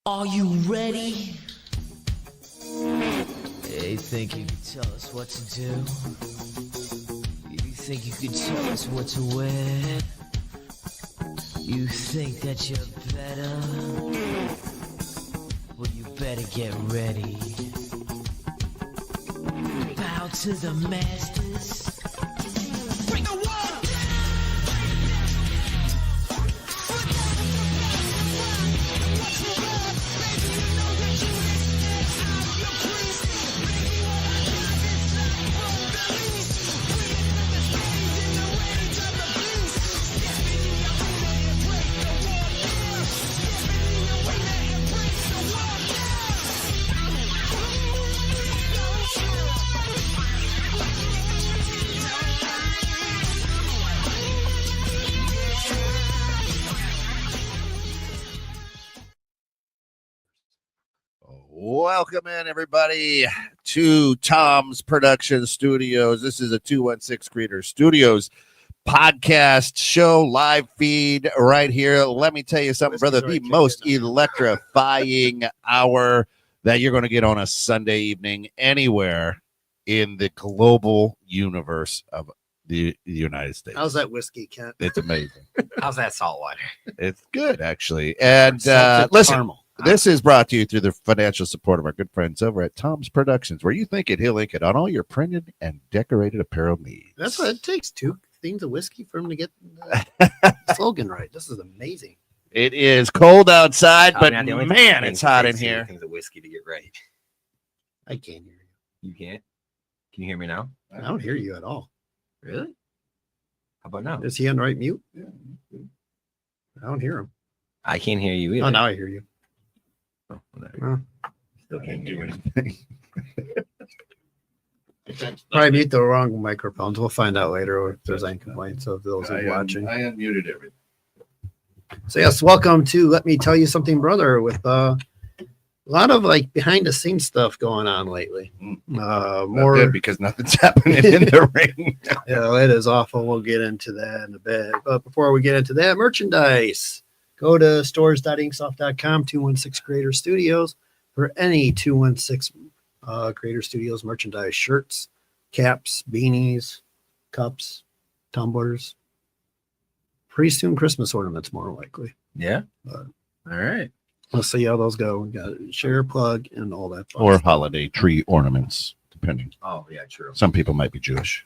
Are you ready? You think you can tell us what to do? You think you can tell us what to wear? You think that you're better? Well, you better get ready. Bow to the masters. Break the wall! Welcome in, everybody, to Tom's Production Studios. This is a 216 Creator Studios podcast show, live feed right here. Let me tell you something, brother. The most electrifying hour that you're going to get on a Sunday evening anywhere in the global universe of the United States. How's that whiskey, Kent? It's amazing. How's that salt water? It's good, actually. And listen. Caramel. This is brought to you through the financial support of our good friends over at Tom's Productions, where you think it, he'll ink it on all your printed and decorated apparel needs. That's what it takes. 2 things of whiskey for him to get the slogan right. This is amazing. It is cold outside, but the only man, thing it's hot in takes 2 here. things of whiskey to get right. I can't hear you. You can't? Can you hear me now? I don't hear you at all. Really? How about now? Is he on right mute? Yeah. I don't hear him. I can't hear you either. Oh, now I hear you. Oh, there. Oh. Still I can't didn't do do it. anything. Probably mute the wrong microphones. We'll find out later if there's any complaints of those who are watching. I unmuted everything. So yes, welcome to Let Me Tell You Something, Brother, with a lot of like behind the scenes stuff going on lately. More good because nothing's happening in the ring. Yeah, it is awful. We'll get into that in a bit. But before we get into that, merchandise. Go to stores.inksoft.com, 216 Creator Studios, for any 216 Creator Studios merchandise, shirts, caps, beanies, cups, tumblers. Pretty soon Christmas ornaments, more likely. Yeah? But All right. let's see how those go. We got share, plug, and all that. fun Or stuff. holiday tree ornaments, depending. Oh, yeah, true. Some people might be Jewish.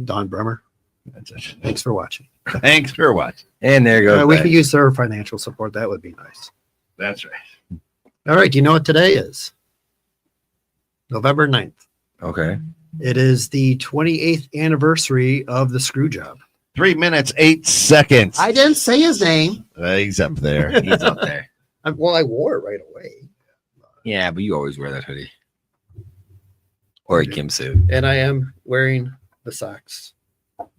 Don Bremer, That's it. thanks for watching. Thanks for watching. And there goes. We that. could use their financial support. That would be nice. That's right. All right. Do you know what today is? November 9th. Okay. It is the 28th anniversary of the screw job. 3 minutes, 8 seconds. I didn't say his name. He's up there. He's up there. I wore it right away. Yeah, but you always wear that hoodie. Or a Kim suit. And I am wearing the socks.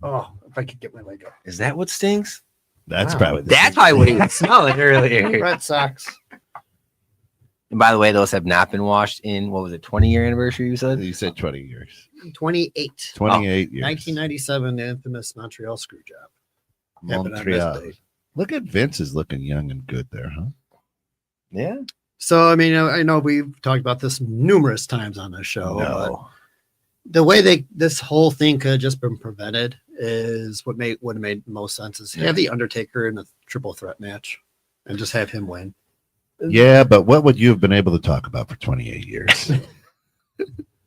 Oh, if I could get my leg up. Is that what stings? That's Wow. probably That's probably what he was smelling earlier. Red socks. And by the way, those have not been washed in, what was it, 20-year anniversary, you said? You said 20 years. 28. 28 years. 1997, the infamous Montreal screw job. Happened on this Montreal. day. Look at Vince is looking young and good there, huh? Yeah. So, I mean, I know we've talked about this numerous times on this show. But No. the way this whole thing could have just been prevented is what would have made most sense is have the Undertaker in a triple threat match and just have him win. Yeah, but what would you have been able to talk about for 28 years?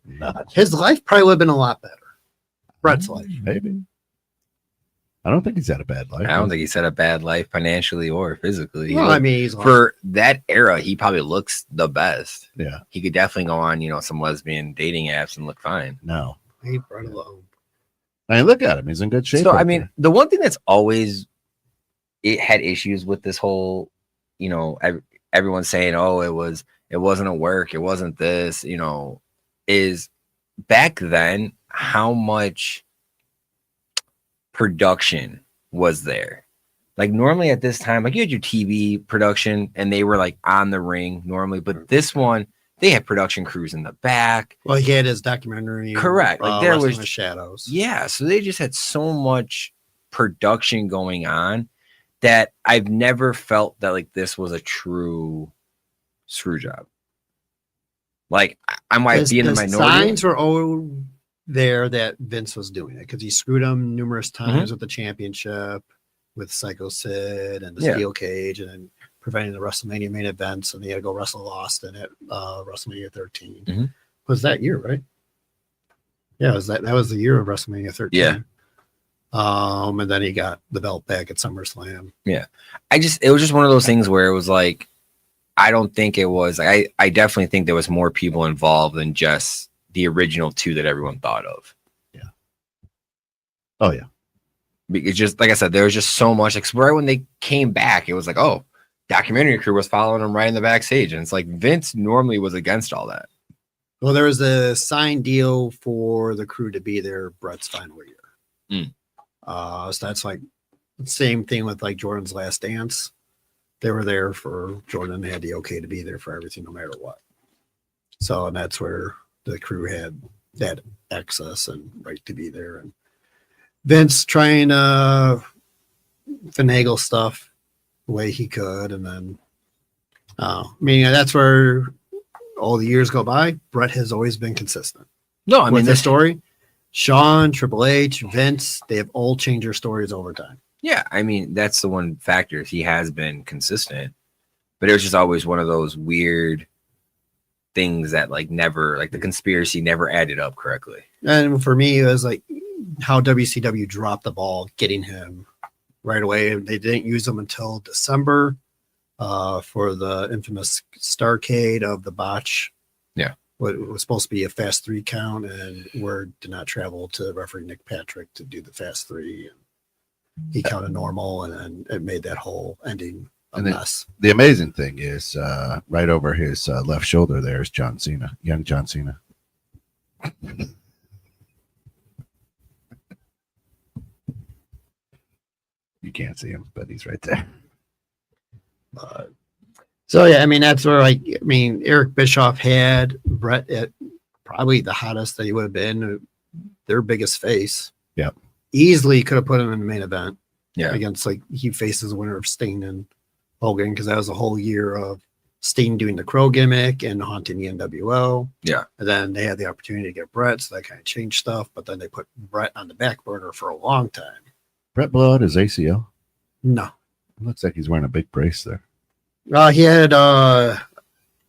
Not. His life probably would have been a lot better. Brett's life. Maybe. I don't think he's had a bad life. I don't think he's had a bad life financially or physically. Well, I mean, he's For that era, he probably looks the best. Yeah. He could definitely go on, some lesbian dating apps and look fine. No. he brought alone. I mean, look at him. He's in good shape. So, right I mean, there. the one thing that's always it had issues with this whole, everyone saying, "Oh, it wasn't a work, it wasn't this," is back then how much production was there. Like normally at this time, like you had your TV production and they were like on the ring normally, but this one they had production crews in the back. Well, he had his documentary. Correct. Like there Wrestling was with Shadows. Yeah, so they just had so much production going on that I've never felt that like this was a true screw job. Like, I might be in the minority. Signs were all there that Vince was doing it because he screwed him numerous times with the championship, with Psycho Sid and the steel cage, and then preventing the WrestleMania main events, and he had to go wrestle Austin at WrestleMania 13. Was that year, right? Yeah, that was the year of WrestleMania 13. Yeah. And then he got the belt back at SummerSlam. Yeah. It was just one of those things where it was like, I don't think it was, I definitely think there was more people involved than just the original two that everyone thought of. Yeah. Oh yeah. Because just like I said, there was just so much. Like, right when they came back, it was like, oh, documentary crew was following them right in the backstage. And it's like Vince normally was against all that. Well, there was a signed deal for the crew to be there Brett's final year. So that's like the same thing with like Jordan's Last Dance. They were there for Jordan. They had the okay to be there for everything, no matter what. So, and that's where the crew had that access and right to be there. And Vince trying to finagle stuff the way he could. And then, I mean, that's where all the years go by. Brett has always been consistent. No, I mean, the story, Shawn, Triple H, Vince, they have all changed their stories over time. Yeah, I mean, that's the one factor. He has been consistent, but it was just always one of those weird things that like never, like the conspiracy never added up correctly. And for me, it was like how WCW dropped the ball getting him right away. They didn't use him until December for the infamous Starcade of the botch. Yeah. What was supposed to be a fast 3 count, and word did not travel to referee Nick Patrick to do the fast 3. And he counted normal, and then it made that whole ending a mess. The amazing thing is right over his left shoulder there is John Cena, young John Cena. You can't see him, but he's right there. So yeah, I mean, that's where Eric Bischoff had Brett at probably the hottest that he would have been, their biggest face. Yep. Easily could have put him in the main event. Yeah. Against, like, he faces the winner of Sting and Hogan, because that was a whole year of Sting doing the Crow gimmick and haunting the NWO. Yeah. And then they had the opportunity to get Brett, so that kind of changed stuff, but then they put Brett on the back burner for a long time. Brett blew out his ACL? No. It looks like he's wearing a big brace there. He had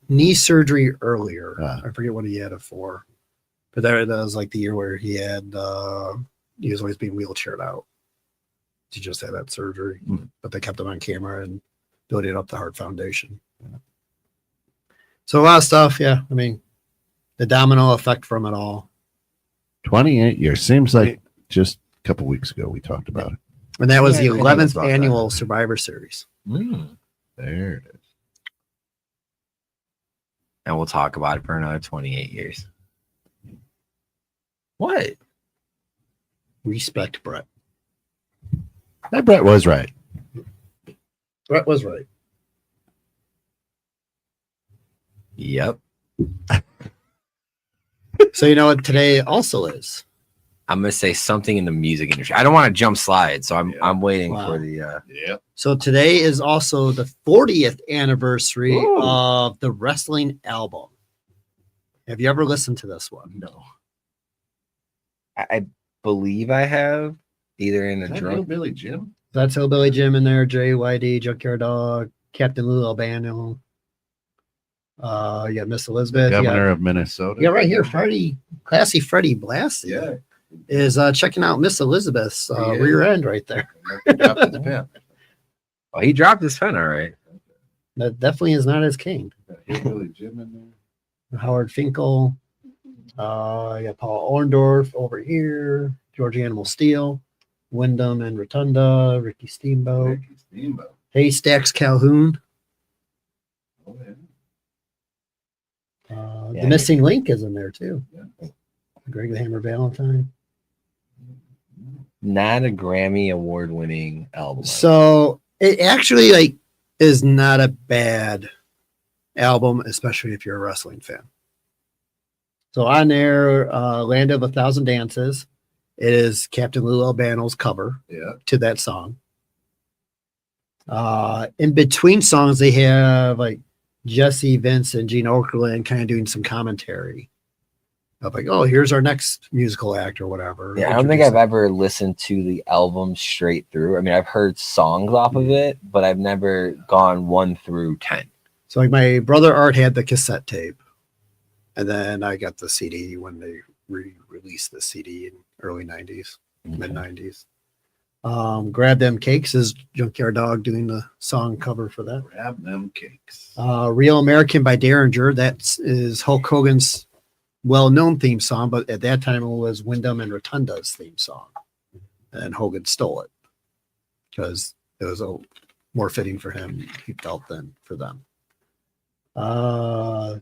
knee surgery earlier. I forget what he had it for. But that was like the year where he had he was always being wheelchaired out. He just had that surgery. But they kept him on camera and building up the Heart Foundation. Yeah. So a lot of stuff, yeah. I mean, the domino effect from it all. 28 years. Seems like just a couple weeks ago we talked about it. And that was the 11th annual Survivor Series. There it is. And we'll talk about it for another 28 years. What? Respect Brett. That Brett was right. Brett was right. Yep. So you know what today also is? I'm gonna say something in the music industry. I don't want to jump slide, so I'm waiting for the So today is also the 40th anniversary of the wrestling album. Have you ever listened to this one? No. I believe I have, either in a drunk Billy Jim. That's Hillbilly Jim in there, JYD, Junkyard Dog, Captain Lou Albano. You got Miss Elizabeth, Governor of Minnesota. Yeah, right here, Classy Freddie Blassie. Yeah. Is checking out Miss Elizabeth's rear end right there. Oh, he dropped his pen, all right. That definitely is not his king. Hillbilly Jim in there. Howard Finkel. You got Paul Orndorff over here. George Animal Steel. Wyndham and Rotunda. Ricky Steamboat. Haystacks Calhoun. Oh, yeah. The Missing Link is in there too. Yeah. Greg the Hammer Valentine. Not a Grammy award winning album. So it actually is not a bad album, especially if you're a wrestling fan. So on there, Land of a Thousand Dances, it is Captain Lou Albano's cover to that song. In between songs, they have Jesse, Vince, and Gene Okerlund kind of doing some commentary of like, oh, here's our next musical act or whatever. Yeah, I don't think I've ever listened to the album straight through. I mean, I've heard songs off of it, but I've never gone 1 through 10. So like my brother Art had the cassette tape, and then I got the CD when they re-released the CD in early 90s, mid 90s. Grab Them Cakes is Junkyard Dog doing the song cover for that. Grab Them Cakes. Real American by Derringer. That is Hulk Hogan's well-known theme song, but at that time it was Wyndham and Rotunda's theme song. And Hogan stole it because it was more fitting for him, he felt, than for them.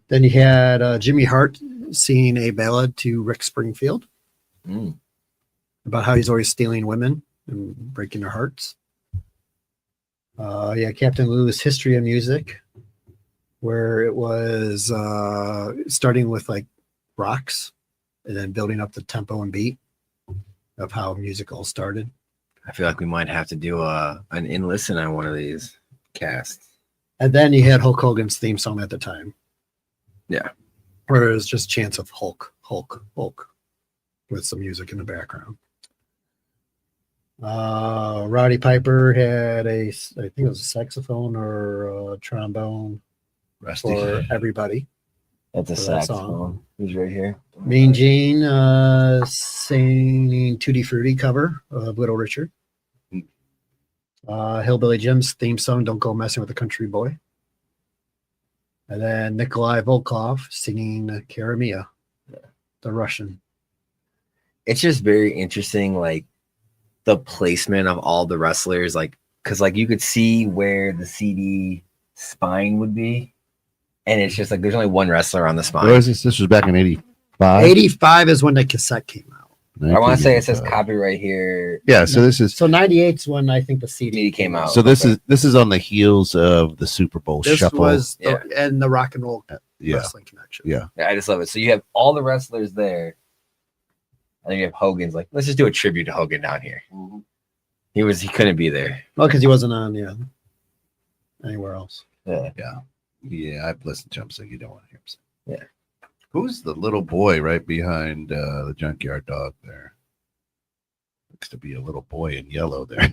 Then you had Jimmy Hart singing a ballad to Rick Springfield about how he's always stealing women and breaking their hearts. Captain Lou's History of Music, where it was starting with like rocks and then building up the tempo and beat of how music all started. I feel like we might have to do an in-listen on one of these casts. And then you had Hulk Hogan's theme song at the time. Yeah. Where it was just chants of Hulk, Hulk, Hulk with some music in the background. Roddy Piper had I think it was a saxophone or a trombone for everybody. That's a saxophone. Who's right here? Mean Gene singing Tutti Frutti cover of Little Richard. Hillbilly Jim's theme song, Don't Go Messing with the Country Boy. And then Nikolai Volkov singing Cara Mia, the Russian. It's just very interesting, like, the placement of all the wrestlers, like, because like you could see where the CD spine would be, and it's just like there's only one wrestler on the spine. Where is this? This was back in 85. 85 is when the cassette came out. I want to say it says copyright here. Yeah, so this is 98 is when I think the CD came out. So this is on the heels of the Super Bowl this shuffle. Was and the Rock and Roll Wrestling Connection. Yeah, I just love it. So you have all the wrestlers there. And then you have Hogan's like, let's just do a tribute to Hogan down here. He couldn't be there. Well, because he wasn't on anywhere else. Yeah. I've listened to him, so you don't want to hear him sing. Yeah. Who's the little boy right behind the Junkyard Dog there? Looks to be a little boy in yellow there.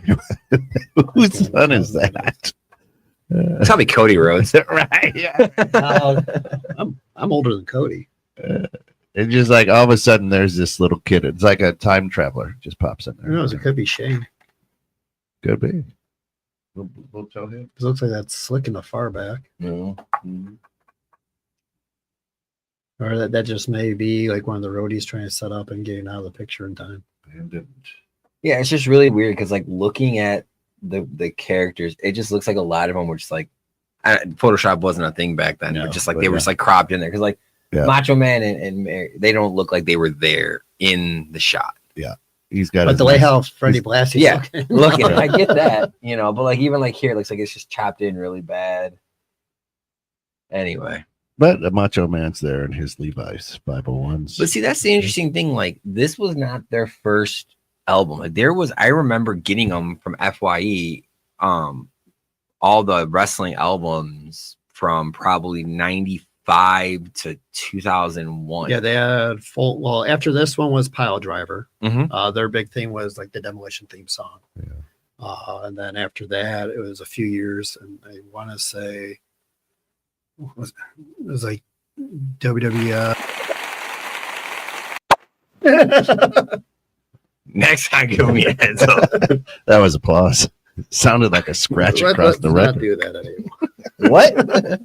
Whose son is that? It's probably Cody Rhodes. Right. Yeah. I'm older than Cody. It's just like all of a sudden there's this little kid. It's like a time traveler just pops in there. Who knows? It could be Shane. Could be. We'll tell him. It looks like that's Slick in the far back. Mm-hmm. Or that just may be like one of the roadies trying to set up and getting out of the picture in time. And didn't. Yeah, it's just really weird because like looking at the characters, it just looks like a lot of them were just like Photoshop wasn't a thing back then, but just like they were just like cropped in there because like Macho Man and Mary, they don't look like they were there in the shot. Yeah, he's got. But the way how Freddie Blassie's looking, I get that, but like even like here, it looks like it's just chopped in really bad. Anyway, but the Macho Man's there in his Levi's 501s. But see, that's the interesting thing. Like this was not their first album. Like I remember getting them from FYE, all the wrestling albums from probably 95 to 2001. Yeah, they had full. Well, after this one was Pile Driver. Mm-hmm. Their big thing was like the Demolition theme song. Yeah. And then after that, it was a few years, and I want to say it was like WWF. Next time, give me a heads up. That was applause. Sounded like a scratch across the record. Not do that anymore. What?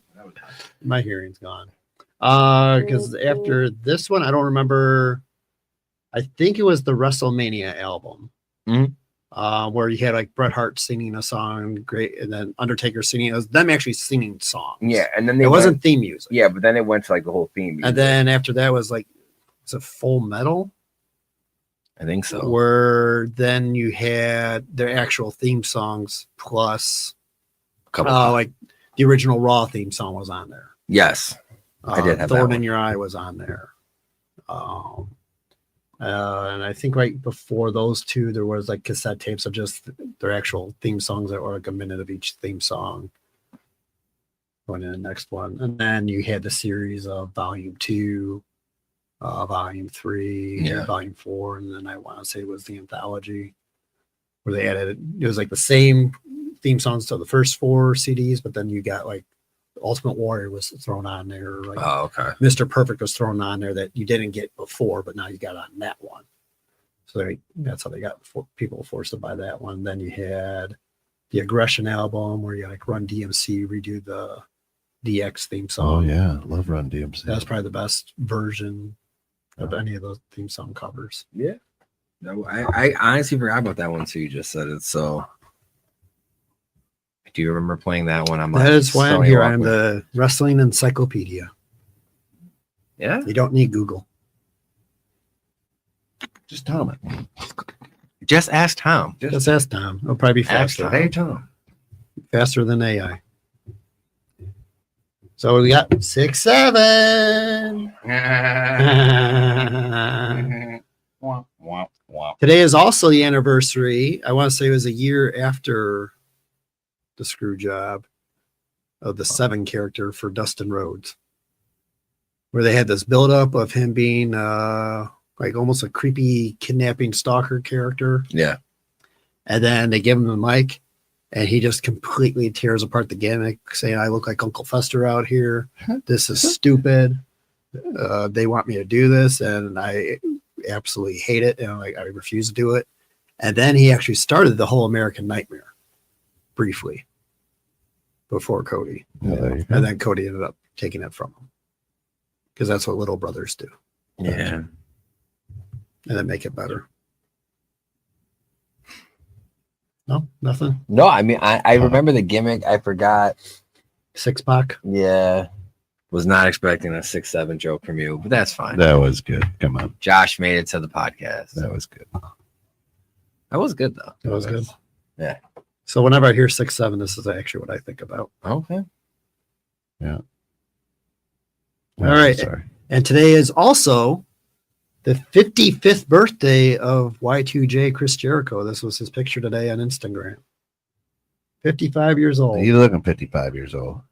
My hearing's gone. Because after this one, I don't remember. I think it was the WrestleMania album, where you had like Bret Hart singing a song, great, and then Undertaker singing. It was them actually singing songs. Yeah, and then it wasn't theme music. Yeah, but then it went to like the whole theme music. And then after that was like, it's a Full Metal. I think so. Where then you had their actual theme songs plus a couple like the original Raw theme song was on there. Yes, I did have Thorn that in Your Eye was on there. And I think right before those two, there was like cassette tapes of just their actual theme songs that were like a minute of each theme song. going to the next one. And then you had the series of volume 2, volume 3, Yeah. volume 4, and then I want to say it was the anthology where they added, it was like the same theme songs to the first 4 CDs, but then you got like Ultimate Warrior was thrown on there, like Oh, okay. Mr. Perfect was thrown on there that you didn't get before, but now you got on that one. So that's how they got people forced to buy that one. Then you had the Aggression album where you like Run DMC redo the DX theme song. Oh yeah, love Run DMC. That's probably the best version of any of those theme song covers. Yeah. No, I honestly forgot about that one too. You just said it. So do you remember playing that one? That is why I'm here. I'm Walkman. the wrestling encyclopedia. Yeah. You don't need Google. Just Tom it. Just ask Tom. Just ask Tom. It'll probably be Ask faster. Tom. Hey, Tom. Faster than AI. So we got 6, 7. Today is also the anniversary. I want to say it was a year after the screw job of the 7 character for Dustin Rhodes, where they had this buildup of him being like almost a creepy kidnapping stalker character. Yeah. And then they give him the mic and he just completely tears apart the gimmick, saying, I look like Uncle Fester out here. This is stupid. They want me to do this, and I absolutely hate it. And I refuse to do it. And then he actually started the whole American Nightmare briefly before Cody. Yeah, there you go. And then Cody ended up taking it from him because that's what little brothers do. Yeah. And then make it better. No, nothing. No, I mean, I remember the gimmick. I forgot. 6-pack. Yeah. Was not expecting a 6-7 joke from you, but that's fine. That was good. Come on. Josh made it to the podcast. That was good. That was good, though. That was good. Yeah. So whenever I hear 6-7, this is actually what I think about. Okay. Yeah. All right. Sorry. And today is also the 55th birthday of Y2J Chris Jericho. This was his picture today on Instagram. 55 years old. He's looking 55 years old.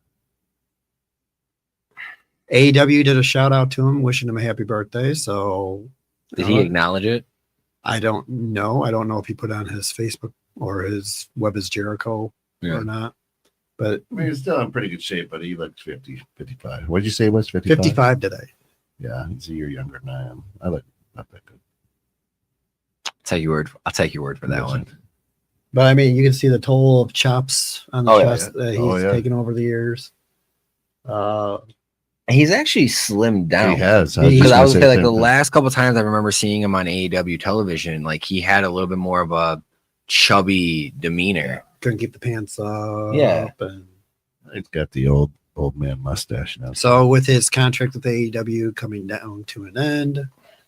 AEW did a shout out to him, wishing him a happy birthday. So Did he acknowledge it? I don't know. I don't know if he put on his Facebook or his Web is Jericho Yeah. or not. But I mean, he's still in pretty good shape, but he looks 55. What did you say it was 55? 55 today. Yeah, he's a year younger than I am. I look not that good. I'll take your word for that one. But I mean, you can see the toll of chops on the Oh, yeah, chest that he's Oh, yeah. taken over the years. He's actually slimmed down. He has. Because I just was gonna say like the the same thing. last couple times I remember seeing him on AEW television, like he had a little bit more of a chubby demeanor. Couldn't keep the pants up. Yeah. And He's got the old man mustache now. so with his contract with AEW coming down to an end,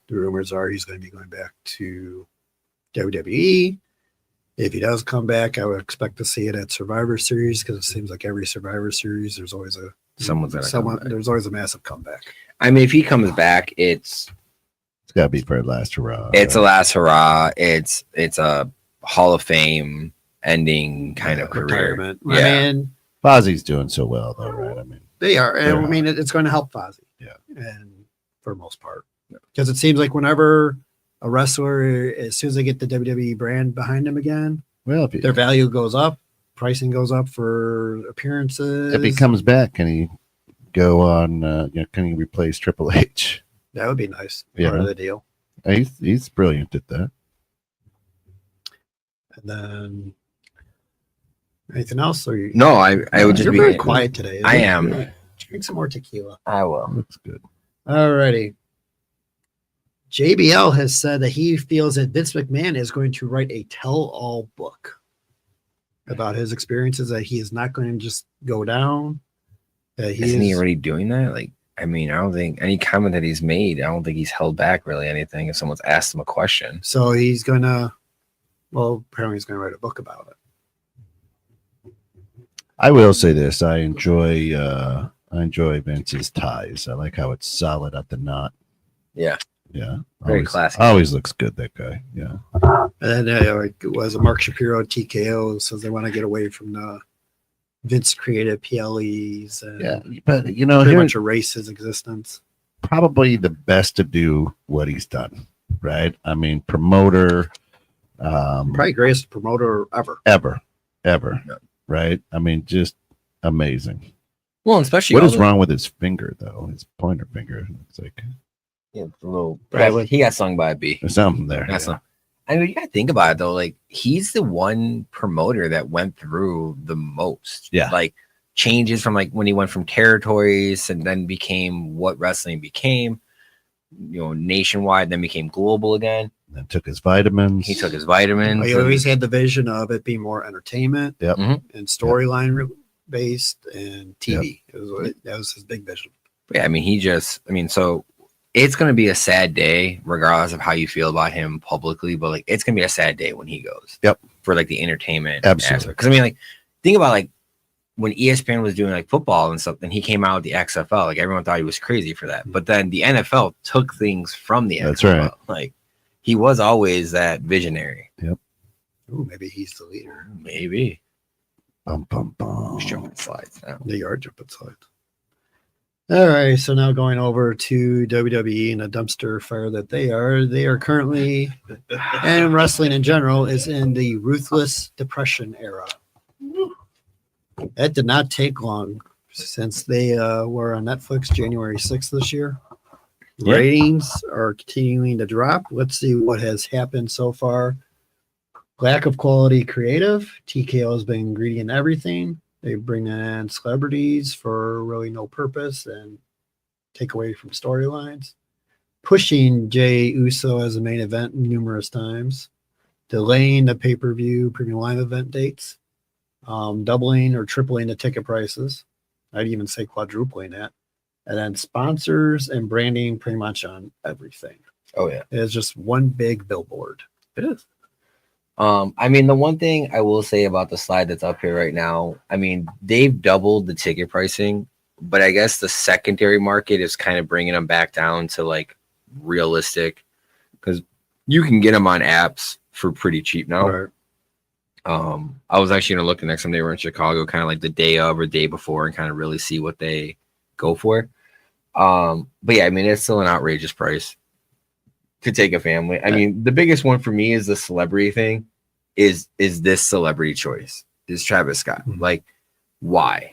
the rumors are he's going to be going back to WWE. If he does come back, I would expect to see it at Survivor Series because it seems like every Survivor Series there's always Someone's gonna come back. there's always a massive comeback. I mean, if he comes back, it's It's got to be for last hurrah. a last hurrah. It's a Hall of Fame ending kind of career. Retirement. Yeah. I mean, Fozzie's doing so well, though, right? I mean, they are. And They're I mean, it's going to help Fozzy. Yeah. And for the most part. Because it seems like whenever a wrestler, as soon as they get the WWE brand behind them again, well, if their value goes up, pricing goes up for appearances. he comes back, can he go on? Can he replace Triple H? That would be nice. Yeah. Part of the deal. He's brilliant at that. And then anything else? Or you, No, I would just you're be very quiet today. I am. Drink some more tequila. I will. Looks good. Alrighty. JBL has said that he feels that Vince McMahon is going to write a tell-all book about his experiences, that he is not going to just go down. That Isn't he already doing that? Like, I mean, I don't think any comment that he's made, I don't think he's held back really anything if someone's asked him a question. So he's going to, well, apparently he's going to write a book about it. I will say this: I enjoy Vince's ties. I like how it's solid at the knot. Yeah. Yeah, Very always, classy. Always looks good. That guy. Yeah. And then like, it was a Mark Shapiro TKO says they want to get away from the Vince created PLEs and Yeah, but you know, pretty here much erased his existence. probably the best to do what he's done, right? I mean, promoter, Probably greatest promoter ever. ever, Yeah. right? I mean, just amazing. Well, especially What all is the- wrong with his finger though? His pointer finger. It's like Yeah, the little. Right. He got stung by a bee. there's something there. That's not. I mean, you gotta think about it though. Like, he's the one promoter that went through the most. Yeah. Like, changes from like when he went from territories and then became what wrestling became, you know, nationwide, then became global again. Then took his vitamins. He took his vitamins. He always had the vision of it being more entertainment Yep. Mhm. and storyline based and TV. That was his big vision. Yeah, I mean, so it's going to be a sad day, regardless of how you feel about him publicly, but like, it's going to be a sad day when he goes. Yep. For like the entertainment. Absolutely. Because I mean, like, think about like when ESPN was doing like football and stuff, and he came out with the XFL, like everyone thought he was crazy for that. But then the NFL took things from the That's XFL. right. Like, he was always that visionary. Ooh, maybe he's the leader. Maybe. Bum, bum, bum. Who's jumping slides now? They are jumping slides. All right, so now going over to WWE and a dumpster fire that they are currently, and wrestling in general is in the ruthless depression era. That did not take long since they were on Netflix January 6th this year. Yeah. Ratings are continuing to drop. Let's see what has happened so far. Lack of quality creative. TKO has been greedy in everything. They bring in celebrities for really no purpose and take away from storylines. Pushing Jay Uso as a main event numerous times. Delaying the pay-per-view premium live event dates. Doubling or tripling the ticket prices. I'd even say quadrupling that. And then sponsors and branding pretty much on everything. Oh, yeah. It's just one big billboard. It is. I mean, the one thing I will say about the slide that's up here right now, I mean, they've doubled the ticket pricing, but I guess the secondary market is kind of bringing them back down to like realistic, because you can get them on apps for pretty cheap now. Right. I was actually gonna look the next time they were in Chicago, kind of like the day of or day before, and kind of really see what they go for. But yeah, I mean, it's still an outrageous price to take a family. I mean, the biggest one for me is the celebrity thing. Is this celebrity choice? Is Travis Scott? Mhm. Like, why?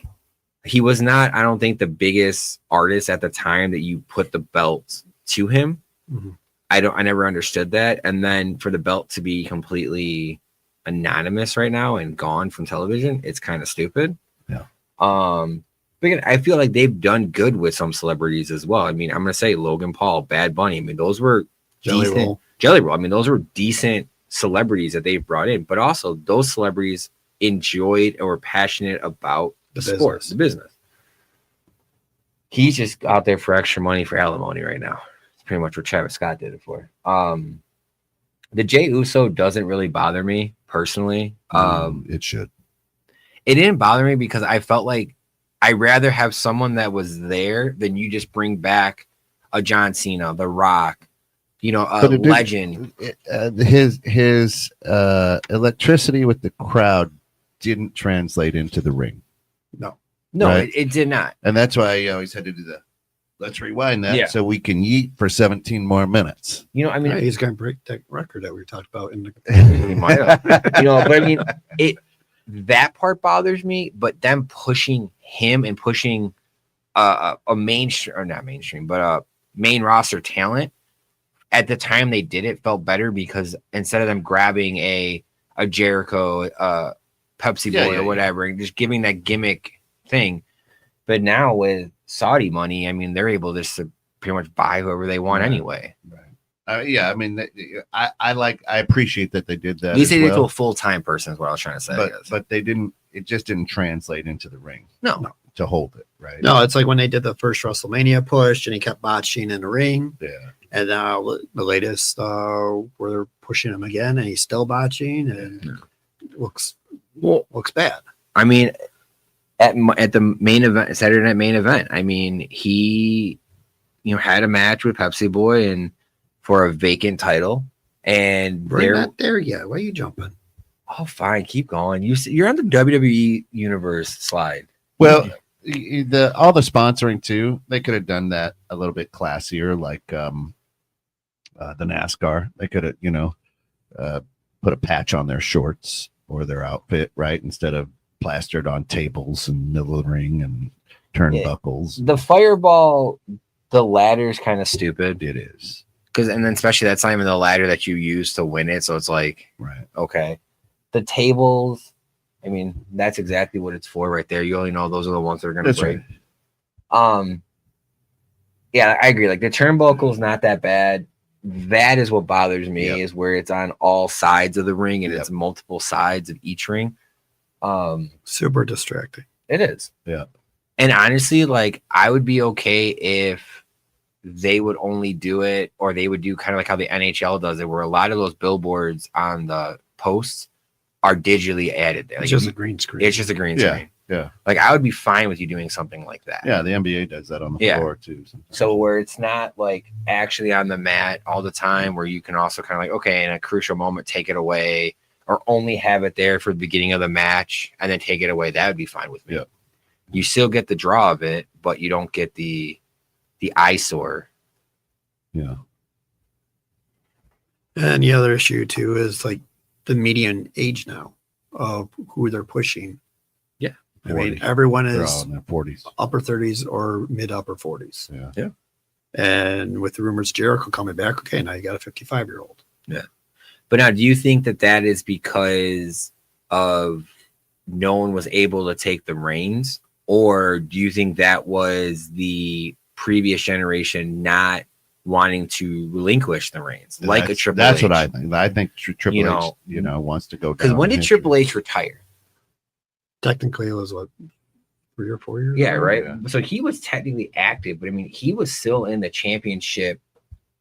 He was not, I don't think, the biggest artist at the time that you put the belt to him. Mhm. I never understood that. And then for the belt to be completely anonymous right now and gone from television, it's kind of stupid. Yeah. But again, I feel like they've done good with some celebrities as well. I mean, I'm gonna say Logan Paul, Bad Bunny. I mean, those were Jelly decent. Roll. Jelly Roll. I mean, those were decent celebrities that they've brought in, but also those celebrities enjoyed or were passionate about the sport, business. the business. He's just out there for extra money for alimony right now. It's pretty much what Travis Scott did it for. The Jey Uso doesn't really bother me personally. It should. It didn't bother me because I felt like I'd rather have someone that was there than you just bring back a John Cena, The Rock, you know, a But it didn't- legend. His electricity with the crowd didn't translate into the ring, No. No, Right. it did not. and that's why I always had to do the. Let's rewind that Yeah. so we can yeet for 17 more minutes. You know, I mean, Right, he's going to break that record that we talked about in the. he might have. You know, but I mean, that part bothers me. But them pushing him and pushing a mainstream, or not mainstream, but a main roster talent at the time they did it felt better, because instead of them grabbing a Jericho, Pepsi Yeah, Boy yeah, or whatever, and just giving that gimmick thing. But now with Saudi money, I mean, they're able just to pretty much buy whoever they want Right. anyway. Yeah, I mean, I appreciate that they did that. At least as they did it to well, a full-time person is what I was trying to say. I guess. but they didn't. It just didn't translate into the ring No. to hold it right. No, it's like when they did the first WrestleMania push and he kept botching in the ring. Yeah. And now the latest, where they're pushing him again and he's still botching and looks bad. I mean, at the main event, Saturday Night Main Event, I mean, he, had a match with Pepsi Boy and for a vacant title, and We're not there yet. Why are you jumping? Oh, fine, keep going. You're on the WWE universe slide. Well, all the sponsoring too. They could have done that a little bit classier, like the NASCAR. They could have, put a patch on their shorts or their outfit, right, instead of plastered on tables and middle of the ring and turnbuckles. The Fireball, the ladder's kind of stupid. It is. And then especially that's not even the ladder that you use to win it. So it's like, right. Okay. The tables, I mean, that's exactly what it's for right there. You only know those are the ones that are going to break. Right. Yeah, I agree. Like the turnbuckle's not that bad. That is what bothers me is where it's on all sides of the ring and it's multiple sides of each ring. Super distracting. It is. Yeah. And honestly, like I would be okay if they would only do it, or they would do kind of like how the NHL does it, where a lot of those billboards on the posts are digitally added there. Like it's just a green screen. It's just a green screen. Yeah. Like I would be fine with you doing something like that. Yeah, the NBA does that on the floor too. Sometimes. So where it's not like actually on the mat all the time, where you can also kind of like, okay, in a crucial moment, take it away, or only have it there for the beginning of the match and then take it away. That would be fine with me. Yeah. You still get the draw of it, but you don't get the eyesore. Yeah. And the other issue too is like the median age now of who they're pushing. Yeah. I mean, everyone They're is all in their 40s. upper 30s or mid upper 40s. Yeah. Yeah. And with the rumors Jericho coming back, okay, now you got a 55-year-old. Yeah. But now, do you think that is because of no one was able to take the reins, or do you think that was the previous generation not wanting to relinquish the reins, like a Triple H? That's what I think. I think Triple H, wants to go down. Because when did Triple H retire? Technically, it was what, 3 or 4 years? Yeah, ago? right. Yeah. So he was technically active, but I mean, he was still in the championship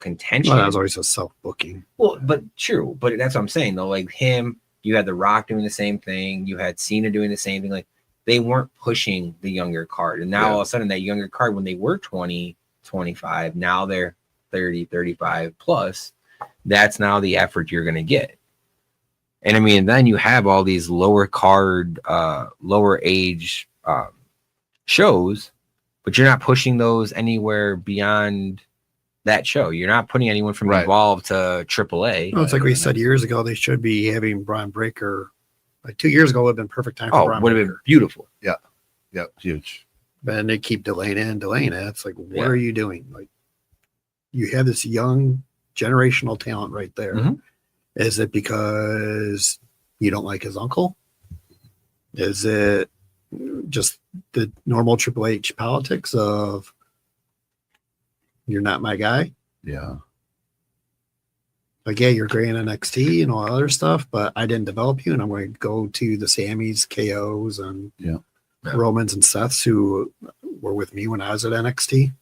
contention. Well, that was always a self-booking. Well, but true. But that's what I'm saying, though. Like him, you had The Rock doing the same thing. You had Cena doing the same thing. Like they weren't pushing the younger card. And now all of a sudden that younger card, when they were 20, 25, now they're 30, 35 plus. That's now the effort you're going to get. And I mean, then you have all these lower card, lower age shows, but you're not pushing those anywhere beyond that show. You're not putting anyone from Evolve to AAA. Well, it's like we said years ago, they should be having Braun Breaker. Like 2 years ago would have been perfect time for Braun would have Breaker. been beautiful. Yeah. Yeah. Huge. And they keep delaying it and delaying it. It's like, what are you doing? Like, you have this young generational talent right there. Mhm. Is it because you don't like his uncle? Is it just the normal Triple H politics of you're not my guy? Yeah. Like, yeah, you're great in NXT and all other stuff, but I didn't develop you, and I'm going to go to the Sammys, KOs, and Romans and Seths who were with me when I was at NXT.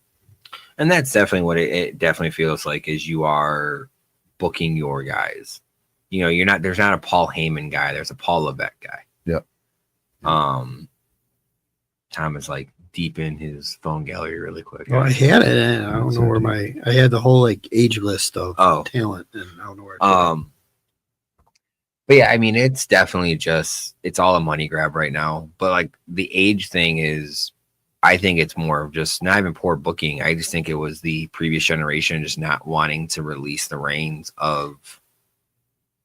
And that's definitely what it definitely feels like, is you are booking your guys. You're not, there's not a Paul Heyman guy. There's a Paul Levesque guy. Yep. Tom is like deep in his phone gallery really quick. Well, I had it, and I don't know where I had the whole like age list of talent, and I don't know where. But yeah, I mean, it's definitely it's all a money grab right now. But like the age thing is, I think it's more of just not even poor booking. I just think it was the previous generation just not wanting to release the reins of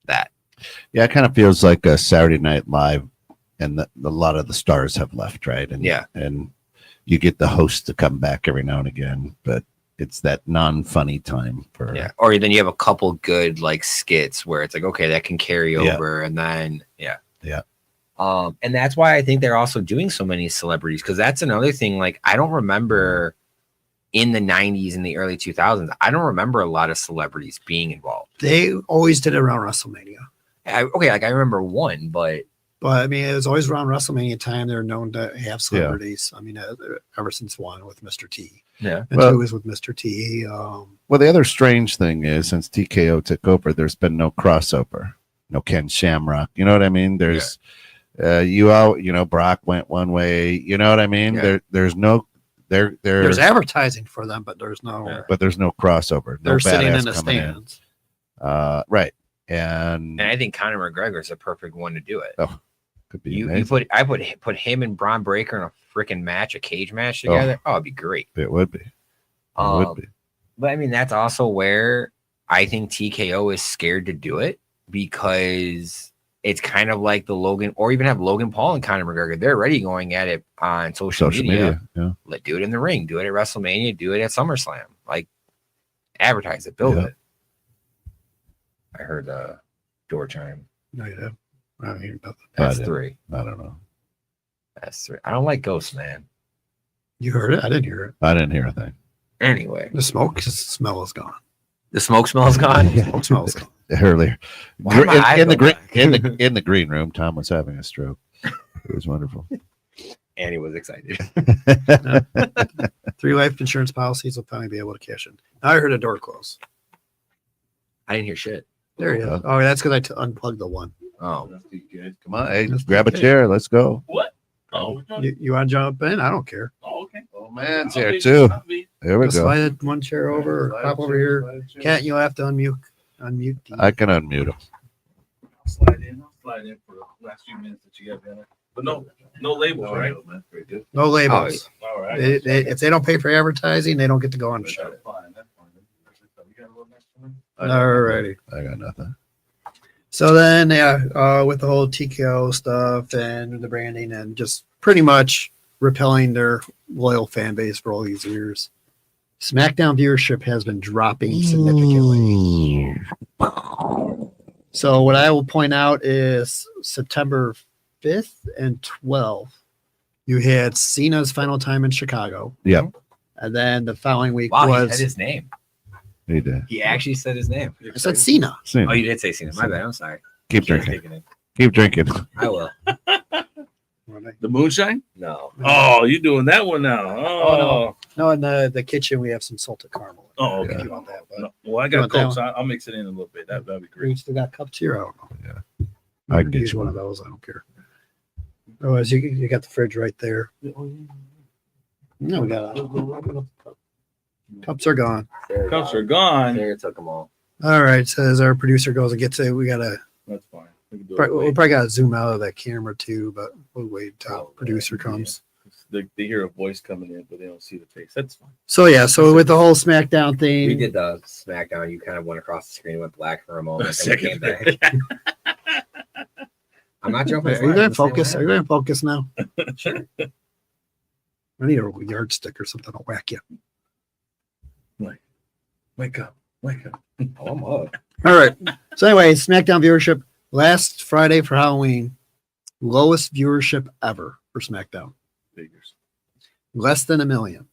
that. Yeah, it kind of feels like a Saturday Night Live, and a lot of the stars have left, right? And and you get the host to come back every now and again, but it's that non-funny time for Or then you have a couple good like skits where it's like, okay, that can carry over, and then and that's why I think they're also doing so many celebrities, because that's another thing. Like, I don't remember in the 90s and the early 2000s, I don't remember a lot of celebrities being involved. They always did it around WrestleMania. I remember one, but I mean, it was always around WrestleMania time. They're known to have celebrities. I mean, ever since one with Mr. T. Yeah. And two was with Mr. T. Well, the other strange thing is, since TKO took over, there's been no crossover, no Ken Shamrock. You know what I mean? There's, Brock went one way. You know what I mean? Yeah. There's no, there's advertising for them, but there's no. But there's no crossover. They're no sitting in badass the coming stands. Right. And And I think Conor McGregor is a perfect one to do it. oh, could be You amazing. put him and Braun Breaker in a freaking match, a cage match together. Oh, it'd be great. It would be. It would be. But I mean, that's also where I think TKO is scared to do it because it's kind of like the Logan, or even have Logan Paul and Conor McGregor. They're already going at it on social media. Yeah. Let do it in the ring, do it at WrestleMania, do it at SummerSlam. Like, advertise it, build it. I heard door chime. No, yeah. I don't hear about that. That's 3. I don't know. That's 3. I don't like ghosts, man. You heard it? I didn't hear it. I didn't hear a thing. Anyway, The smoke smell is gone. the smoke smell's gone. Smoke smell is gone. Earlier, Why am I in the green going in the green room, Tom was having a stroke. It was wonderful. And he was excited. 3 life insurance policies will finally be able to cash in. Now I heard a door close. I didn't hear shit. There you go. Oh, that's because I unplugged the one. Oh, Come on, hey, That's grab a okay. chair. Let's go. What? Oh, You want to jump in? I don't care. okay. Oh man's I'll here be- too. I'll be- There we Just go. slide one chair over or pop over here. Cat, you'll have to unmute. I can unmute him. I'll slide in. I'll slide in for the last few minutes that you got there. But no labels, right? No labels. All right. If they don't pay for advertising, they don't get to go on the show. That's fine. That's fine. You got a little next one? Alrighty. I got nothing. So then, with the whole TKO stuff and the branding and just pretty much repelling their loyal fan base for all these years, SmackDown viewership has been dropping significantly. So what I will point out is September 5th and 12th, you had Cena's final time in Chicago. Yep. And then the following week wow, he was said his name. He did. He actually said his name. I said Cena. See, Oh, you did say Cena. My bad. I'm sorry. keep Can't drinking. take it in. Keep drinking. I will. The moonshine? No. Oh, you doing that one now? Oh, No, in the kitchen we have some salted caramel. Oh, If okay. you want that, but No, well, I You got want that Coke, so I'll mix it in a little bit. That'd be we great. still got cups here. I don't know. I can get Use you one one. of those. I don't care. Otherwise, you got the fridge right there. No, we got cups are gone. Cups are gone. Sarah took them all. All right. So as our producer goes and gets it, we gotta. That's fine. We can do it We'll later. probably gotta zoom out of that camera too, but we'll wait until Oh, producer comes. They hear a voice coming in, but they don't see the face. That's fine. So yeah. So with the whole SmackDown thing, We did the SmackDown. You kind of went across the screen, went black for a moment, and Second. came back. I'm not jumping. Are you going to focus? Are you going to focus now? Sure. I need a yardstick or something to whack you. Wake up. Wake up. Oh, I'm up. All right. So anyway, SmackDown viewership last Friday for Halloween, lowest viewership ever for SmackDown, Figures. less than 1 million.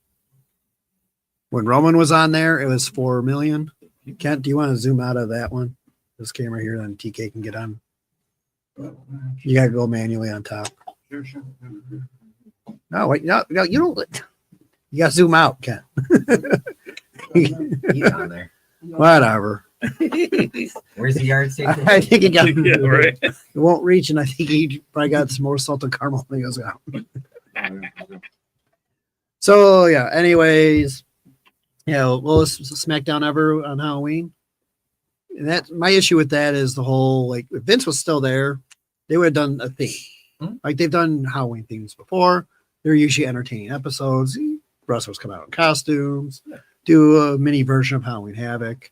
When Roman was on there, it was 4 million. Kent, do you want to zoom out of that one? This camera here, then TK can get on. You got to go manually on top. No, wait, no, you don't. You got to zoom out, Kent. He's on there. Whatever. Where's the yardstick? I think he got. Yeah, right. It won't reach, and I think he probably got some more salted caramel when he goes out. So yeah. Anyways, yeah, lowest SmackDown ever on Halloween. And that my issue with that is the whole like if Vince was still there, they would have done a theme. Like they've done Halloween themes before. They're usually entertaining episodes. Wrestlers come out in costumes, do a mini version of Halloween Havoc.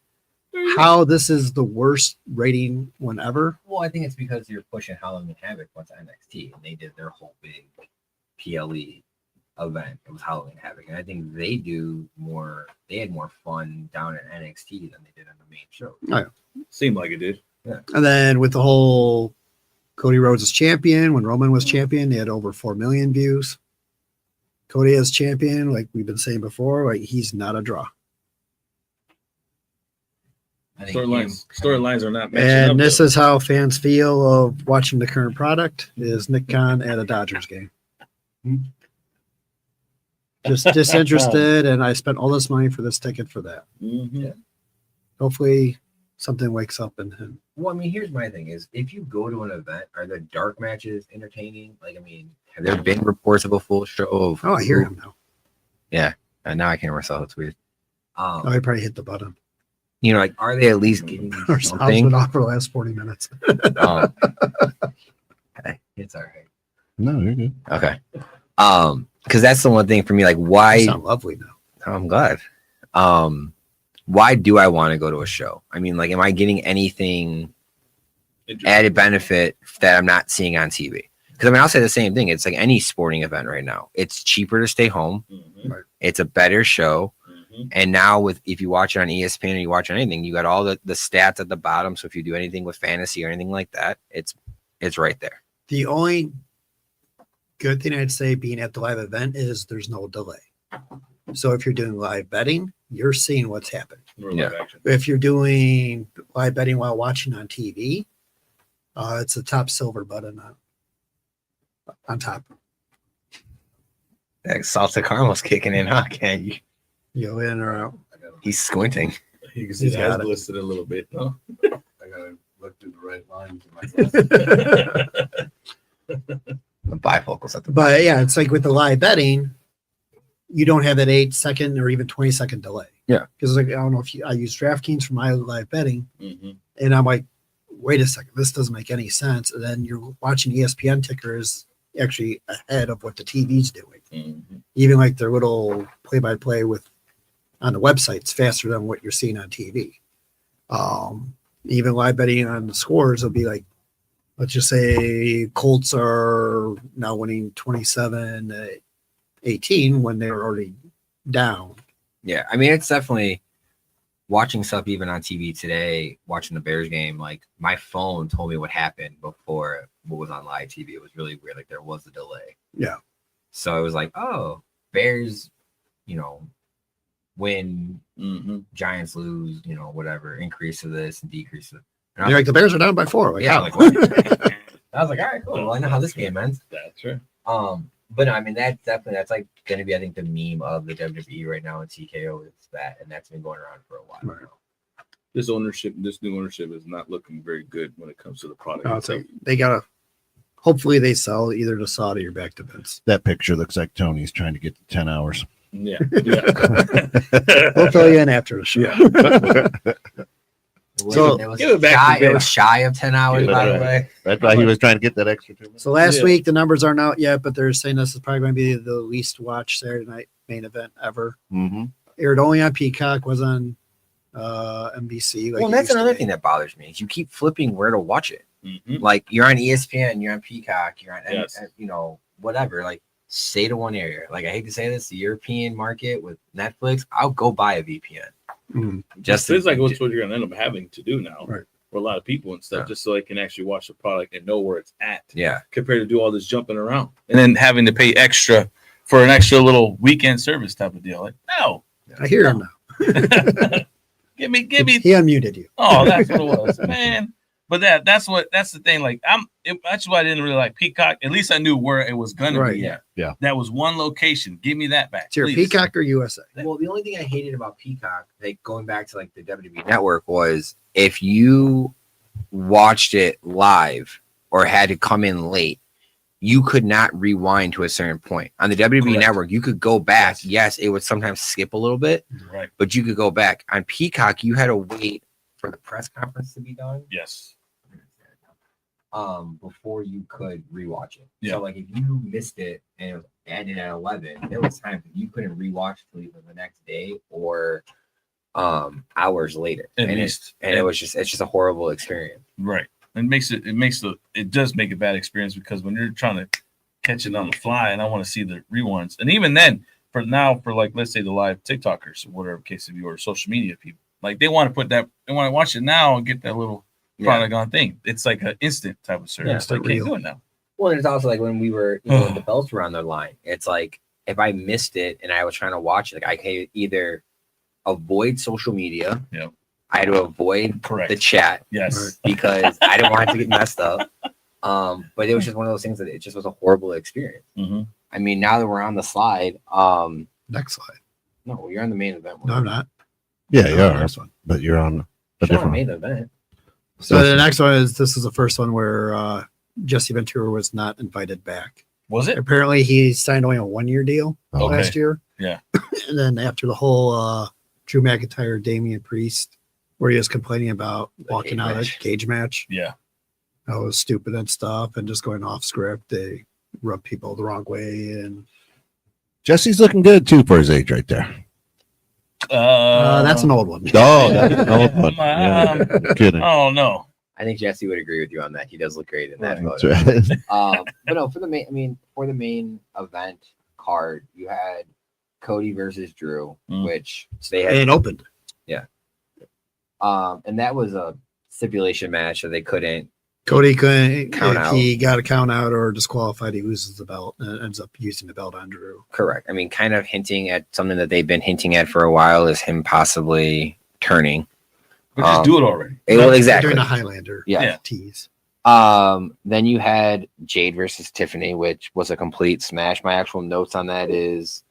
How this is the worst rating one ever. Well, I think it's because you're pushing Halloween Havoc once NXT, and they did their whole big PLE event. It was Halloween Havoc, and I think they do more. They had more fun down at NXT than they did on the main show. Seemed like it did. And then with the whole Cody Rhodes as champion, when Roman was champion, they had over 4 million views. Cody as champion, like we've been saying before, like he's not a draw. I think Storylines are not matching And up, this though. is how fans feel of watching the current product is Nick Khan at a Dodgers game. Just disinterested, and I spent all this money for this ticket for that. Mhm. Hopefully something wakes up in him. Well, I mean, here's my thing: is if you go to an event, are the dark matches entertaining? Like, I mean, have there been reports of a full show of? Oh, I hear him now. And now I can't remember myself. It's weird. Oh, he probably hit the button. you know, like, are they at least getting Our sound's something? been off for the last 40 minutes. Um, hey, it's all right. No, you're good. Okay. Because that's the one thing for me. Like, You why? sound lovely now. I'm glad. Why do I want to go to a show? I mean, like, am I getting anything added benefit that I'm not seeing on TV? Because I mean, I'll say the same thing. It's like any sporting event right now. It's cheaper to stay home. Mhm. It's a better show. Mhm. And now if you watch it on ESPN or you watch anything, you got all the stats at the bottom. So if you do anything with fantasy or anything like that, it's right there. The only good thing I'd say being at the live event is there's no delay. So if you're doing live betting, you're seeing what's happening. Real Yeah. live action. If you're doing live betting while watching on TV, it's the top silver button on top. That salted caramel's kicking in, huh? Can you? You go in or out. I gotta, He's squinting. you can see He's the eyes got it. listed a little bit. No? I gotta look through the right lines in my The bifocals at the But yeah, it's like with the live betting, you don't have that 8-second or even 20-second delay. Yeah. Because like I don't know if I use DraftKings for my live betting, Mhm. and I'm like, wait a second, this doesn't make any sense. And then you're watching ESPN tickers actually ahead of what the TV's doing. Mhm. Even like their little play-by-play with on the website's faster than what you're seeing on TV. Even live betting on the scores will be like, let's just say Colts are now winning 27-18 when they were already down. Yeah, I mean, it's definitely watching stuff even on TV today, watching the Bears game. Like, my phone told me what happened before what was on live TV. It was really weird. Like, there was a delay. Yeah. So it was like, oh, Bears, you know, win, Mhm. Giants lose, you know, whatever, increase of this and decrease of. And I And was you're like, the Bears are down by 4. Like, yeah, how? like, what? I was like, all right, cool. Well, I know how this game ends. That's right. But no, I mean, that's like going to be, I think, the meme of the WWE right now in TKO is that, and that's been going around for a while. Right. now. This new ownership is not looking very good when it comes to the product. No, it's like they gotta. Hopefully, they sell either to Saudi or back to Vince. That picture looks like Tony's trying to get to 10 hours. yeah. We'll fill you in after the show. So, it was give it back to shy, it Vince. was shy of 10 hours, Give it by the back. way. That's why he was trying to get that extra 2 minutes. So last Yeah. week the numbers aren't out yet, but they're saying this is probably going to be the least watched Saturday night main event ever. Mm-hmm. Aired only on Peacock, was on NBC. Well, it that's used to another be. thing that bothers me is you keep flipping where to watch it. Mhm. Like, you're on ESPN, you're on Peacock, you're on, Yes. you know, whatever. Like, stay to one area. Like, I hate to say this, the European market with Netflix, I'll go buy a VPN. Mhm. Just It feels like to- what's what you're gonna end up having to do now Right. for a lot of people and stuff, Yeah. just so they can actually watch the product and know where it's at, yeah. compared to do all this jumping around and then having to pay extra for an extra little weekend service type of deal. Like, no, I hear him now. give me. He unmuted you. Oh, that's what it was, man. But that's the thing. Like, that's why I didn't really like Peacock. At least I knew where it was gonna Right. be. Yeah. That was one location. Give me that back. It's your please. Peacock or USA. Well, the only thing I hated about Peacock, like going back to like the WWE network, was if you watched it live or had to come in late, you could not rewind to a certain point. On the WWE Correct. network, you could go back. Yes. Yes, it would sometimes skip a little bit, Right. but you could go back. On Peacock, you had to wait for the press conference to be done Yes. before you could rewatch it. Yeah. So like if you missed it and it was ended at 11, there was times that you couldn't rewatch till either the next day or hours later. At and least. it's just a horrible experience. Right. It does make a bad experience because when you're trying to catch it on the fly, and I want to see the rewinds, and even then, for like let's say the live TikTokers or whatever case of you or social media people, like they want to watch it now and get that little product on thing. It's like an instant type of service. Yeah, They can't real. do it now. Well, and it's also like when we were, when the belts were on their line, it's like if I missed it and I was trying to watch it, like I could either avoid social media. Yep. I had to avoid Correct. the chat Yes. because I didn't want it to get messed up. But it was just one of those things that it just was a horrible experience. Mhm. I mean, now that we're on the slide, Next slide. no, you're on the main event. No, I'm not. Yeah, you are. Next one. But you're on a Sure, different main event. So the next one is this is the first one where Jesse Ventura was not invited back. Was it? Apparently, he signed only a 1-year deal Okay. last year. Yeah. And then after the whole Drew McIntyre, Damian Priest where he was complaining about walking cage out of match. a cage match. Yeah. That was stupid and stuff, and just going off script. They rub people the wrong way, and Jesse's looking good too for his age, right there. that's an old one. Oh, that's an old one. Yeah, kidding. Oh no. I think Jesse would agree with you on that. He does look great in that That's photo. right. But no, for the main event card, you had Cody versus Drew, which they had And it opened. and that was a stipulation match that they couldn't. Cody couldn't Count if out. he got a count out or disqualified, he loses the belt and ends up using the belt on Drew. Correct. I mean, kind of hinting at something that they've been hinting at for a while is him possibly turning. But just do it already. Well, exactly. During the Highlander Yeah. tease. Then you had Jade versus Tiffany, which was a complete smash. My actual notes on that is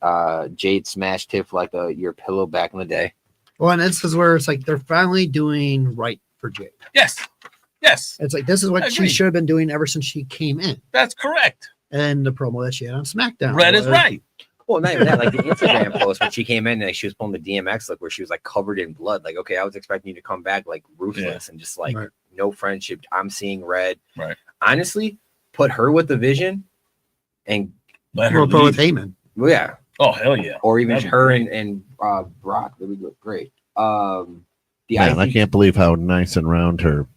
Jade smashed Tiff like your pillow back in the day. Well, and this is where it's like they're finally doing right for Jade. Yes. Yes. It's like this is I what she agree. should have been doing ever since she came in. That's correct. And the promo that she had on SmackDown. Red is was- right. Well, not even that. Like the Instagram post when she came in, like she was pulling the DMX, like where she was like covered in blood. Like, okay, I was expecting you to come back like ruthless and just like Right. no friendship. I'm seeing red. Right. Honestly, put her with the Vision, and Let her Well, pro with lead. Heyman. well, yeah, Oh hell yeah. or even That'd be her great. and Brock. That would look great. The Man, I IC can't believe how nice and round her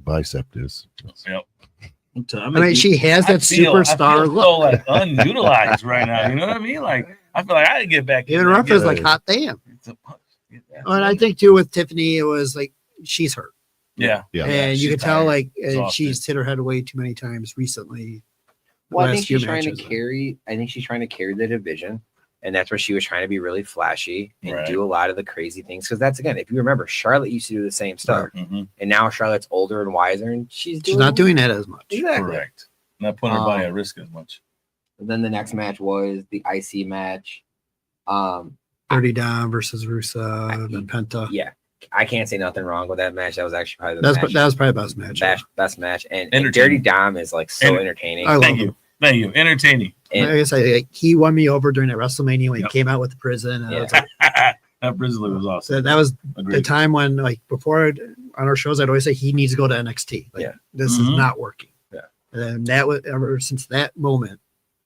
bicep is. Yep. I mean, she has that superstar I feel look. so like unutilized right now. You know what I mean? Like I feel like I didn't get back. Even in there and Ruff is get like, hot damn. a punch. Get that. And I think too with Tiffany, it was like she's hurt. Yeah. Yeah. And you she's can tell tired. like Exhausted. she's hit her head away too many times recently. the Well, I last think few she's trying to matches. carry. I think she's trying to carry the division, and that's where she was trying to be really flashy and Right. do a lot of the crazy things. Because that's again, if you remember, Charlotte used to do the same stuff, Mhm. and now Charlotte's older and wiser, and she's She's not doing that as much. exactly. Correct. Not putting her body at risk as much. Then the next match was the IC match. Dirty Dom versus Rusev and Penta. Yeah, I can't say nothing wrong with that match. That was actually probably the That match, was probably the best match. best match, and Entertaining. Dirty Dom is like so Enter- entertaining. I love Thank him. you. Thank you. Entertaining. Like And I said, like, he won me over during that WrestleMania when Yep. he came out with the prison. And I Yeah. was like, That Grizzly was awesome. so that was the Agreed. time when, like, before on our shows, I'd always say he needs to go to NXT. Like, Yeah. this is Mhm. not working. Yeah. And then that was ever since that moment.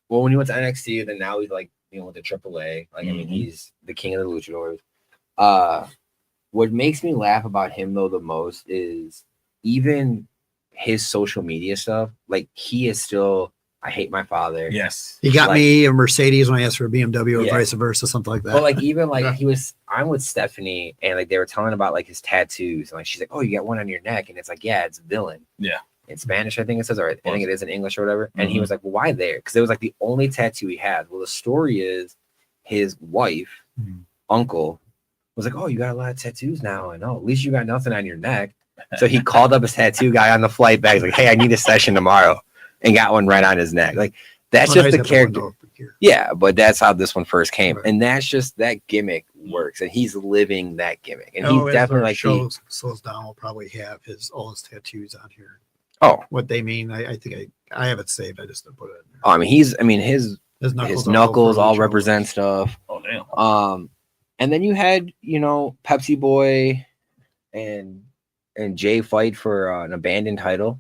well, when he went to NXT, then now he's like, with the AAA. Like, I mean, Mhm. he's the king of the luchadors. What makes me laugh about him though the most is even his social media stuff. Like, he is still, I hate my father. Yes. He got Like- me a Mercedes when I asked for a BMW or Yeah. vice versa, something like that. But like even like Yeah. I'm with Stephanie and like they were telling about like his tattoos and like she's like, oh, you got one on your neck, and it's like, yeah, it's villain. Yeah. In Spanish, I think it says, or I think it is in English or whatever. And he Mhm. was like, well, why there? Because it was like the only tattoo he had. Well, the story is his wife, uncle, was like, oh, you got a lot of tattoos now. And oh, at least you got nothing on your neck. So he called up his tattoo guy on the flight back. He's like, hey, I need a session tomorrow, and got one right on his neck. Like, that's Oh, just nice the at character. window over here. Yeah, but that's how this one first came, Right. and that's just that gimmick works, and he's living that gimmick, and Oh, he's as definitely our like show slows down. We'll probably have all his tattoos on here. oh, What they mean, I think I have it saved. I just didn't put it in there. I mean his His knuckles, his are knuckles over all each other. represent stuff. Oh damn. And then you had Pepsi Boy and Jay fight for an abandoned title,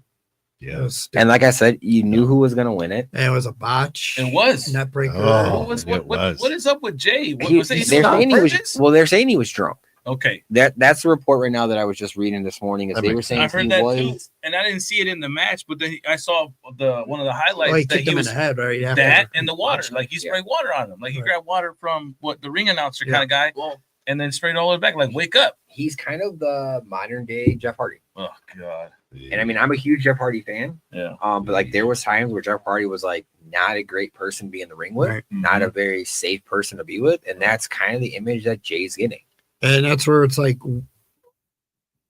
It Yeah. was, and like I said, you knew who was gonna win it. it was a botch. It was. Net breaker. Oh. What was it was. what is up with Jay? What He- was it? He they're did it on saying he was purpose? well. They're saying he was drunk. Okay. That's the report right now that I was just reading this morning. Is That they were makes saying I heard he that was. too, and I didn't see it in the match, but then I saw one of the highlights Well, he that kicked he him in was the head, right? Yeah. that and the water, Watch it. like he sprayed water on him, like he Right. grabbed water from the ring announcer Yeah. kind of guy, Well, and then sprayed all the way back, like wake up. he's kind of the modern day Jeff Hardy. Oh god. And I mean, I'm a huge Jeff Hardy fan. Yeah. But like there was times where Jeff Hardy was like not a great person to be in the ring with, Right. not a very safe person to be with, and that's kind of the image that Jay's getting. And that's where it's like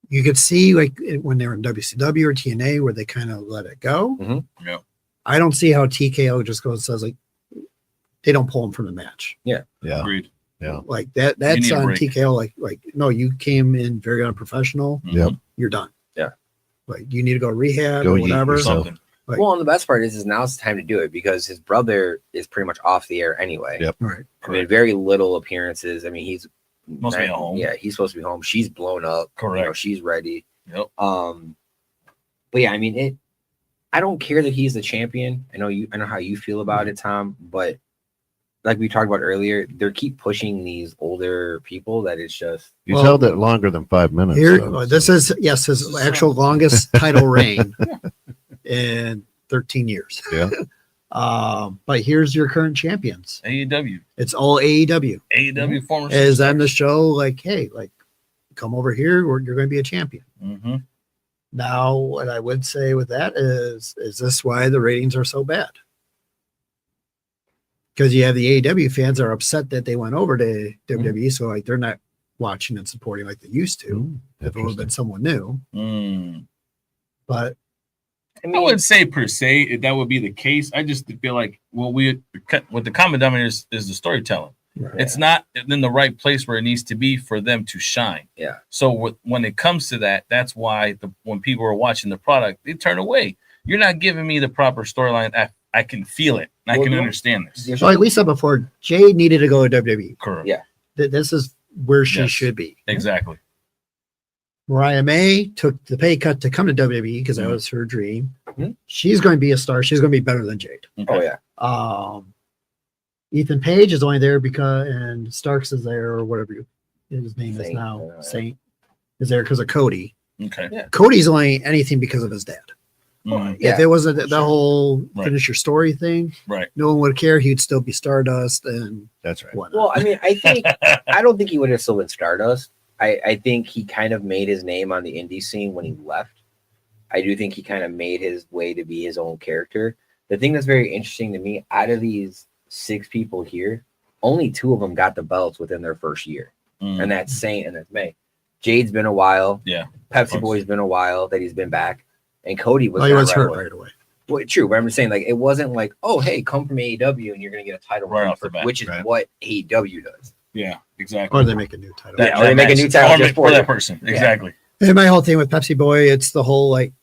you could see like when they were in WCW or TNA where they kind of let it go. Mhm. Yeah. I don't see how TKO just goes and says like they don't pull him from the match. Yeah. Agreed. Yeah. Like that's need a on break. TKO. Like no, you came in very unprofessional. Yep. You're done. Yeah. Like you need to go rehab Go or eat whatever. yourself. Something. Right. Well, and the best part is now it's the time to do it because his brother is pretty much off the air anyway. Yep. Right. I mean, very little appearances. I mean, he's Must be at home. Yeah, he's supposed to be home. She's blown up. Correct. You know, she's ready. Yep. But yeah, I mean, I don't care that he's the champion. I know how you feel about it, Tom, but like we talked about earlier, they keep pushing these older people that it's just He's held it longer than 5 minutes. Here, so- this is his actual longest title reign in 13 years. Yeah. But here's your current champions. AEW. It's all AEW. AEW former. Is on the show like, hey, like, come over here, or you're going to be a champion. Mm-hmm. Now, what I would say with that is this why the ratings are so bad? Because you have the AEW fans are upset that they went over to WWE, so like they're not watching and supporting like they used to. If it would have been someone new, but I wouldn't say per se that would be the case. I just feel like what the common denominator is the storytelling. right. It's not in the right place where it needs to be for them to shine. Yeah. So when it comes to that, that's why when people are watching the product, they turn away. You're not giving me the proper storyline. I can feel it. I can understand this. So like we said before, Jade needed to go to WWE. Correct. Yeah. This is where she Yes. should be. Exactly. Mariah May took the pay cut to come to WWE because that Mhm. was her dream. Mhm. She's going to be a star. She's going to be better than Jade. Oh yeah. Ethan Page is only there because, and Starks is there, or whatever his name is Saint, now. Saint is there because of Cody. Okay. Yeah. Cody's only anything because of his dad. Mhm. Yeah. If it wasn't the whole Right. finish your story thing, Right. no one would care. He'd still be Stardust and That's right. whatnot. Well, I mean, I don't think he would have still been Stardust. I think he kind of made his name on the indie scene when he left. I do think he kind of made his way to be his own character. The thing that's very interesting to me, out of these 6 people here, only 2 of them got the belts within their first year. And that's Saint and that's May. Jade's been a while. Yeah. Pepsi Boy's been a while that he's been back. And Cody was, he not was right hurt away. right away. Well, true, but I'm just saying, like, it wasn't like, oh, hey, come from AEW and you're going to get a title Right run off the bat, which is right. what AEW does. Yeah. Exactly. Or they make a new title. Yeah, or they make a new title just for that them. person. Yeah. Exactly. And my whole thing with Pepsi Boy, it's the whole like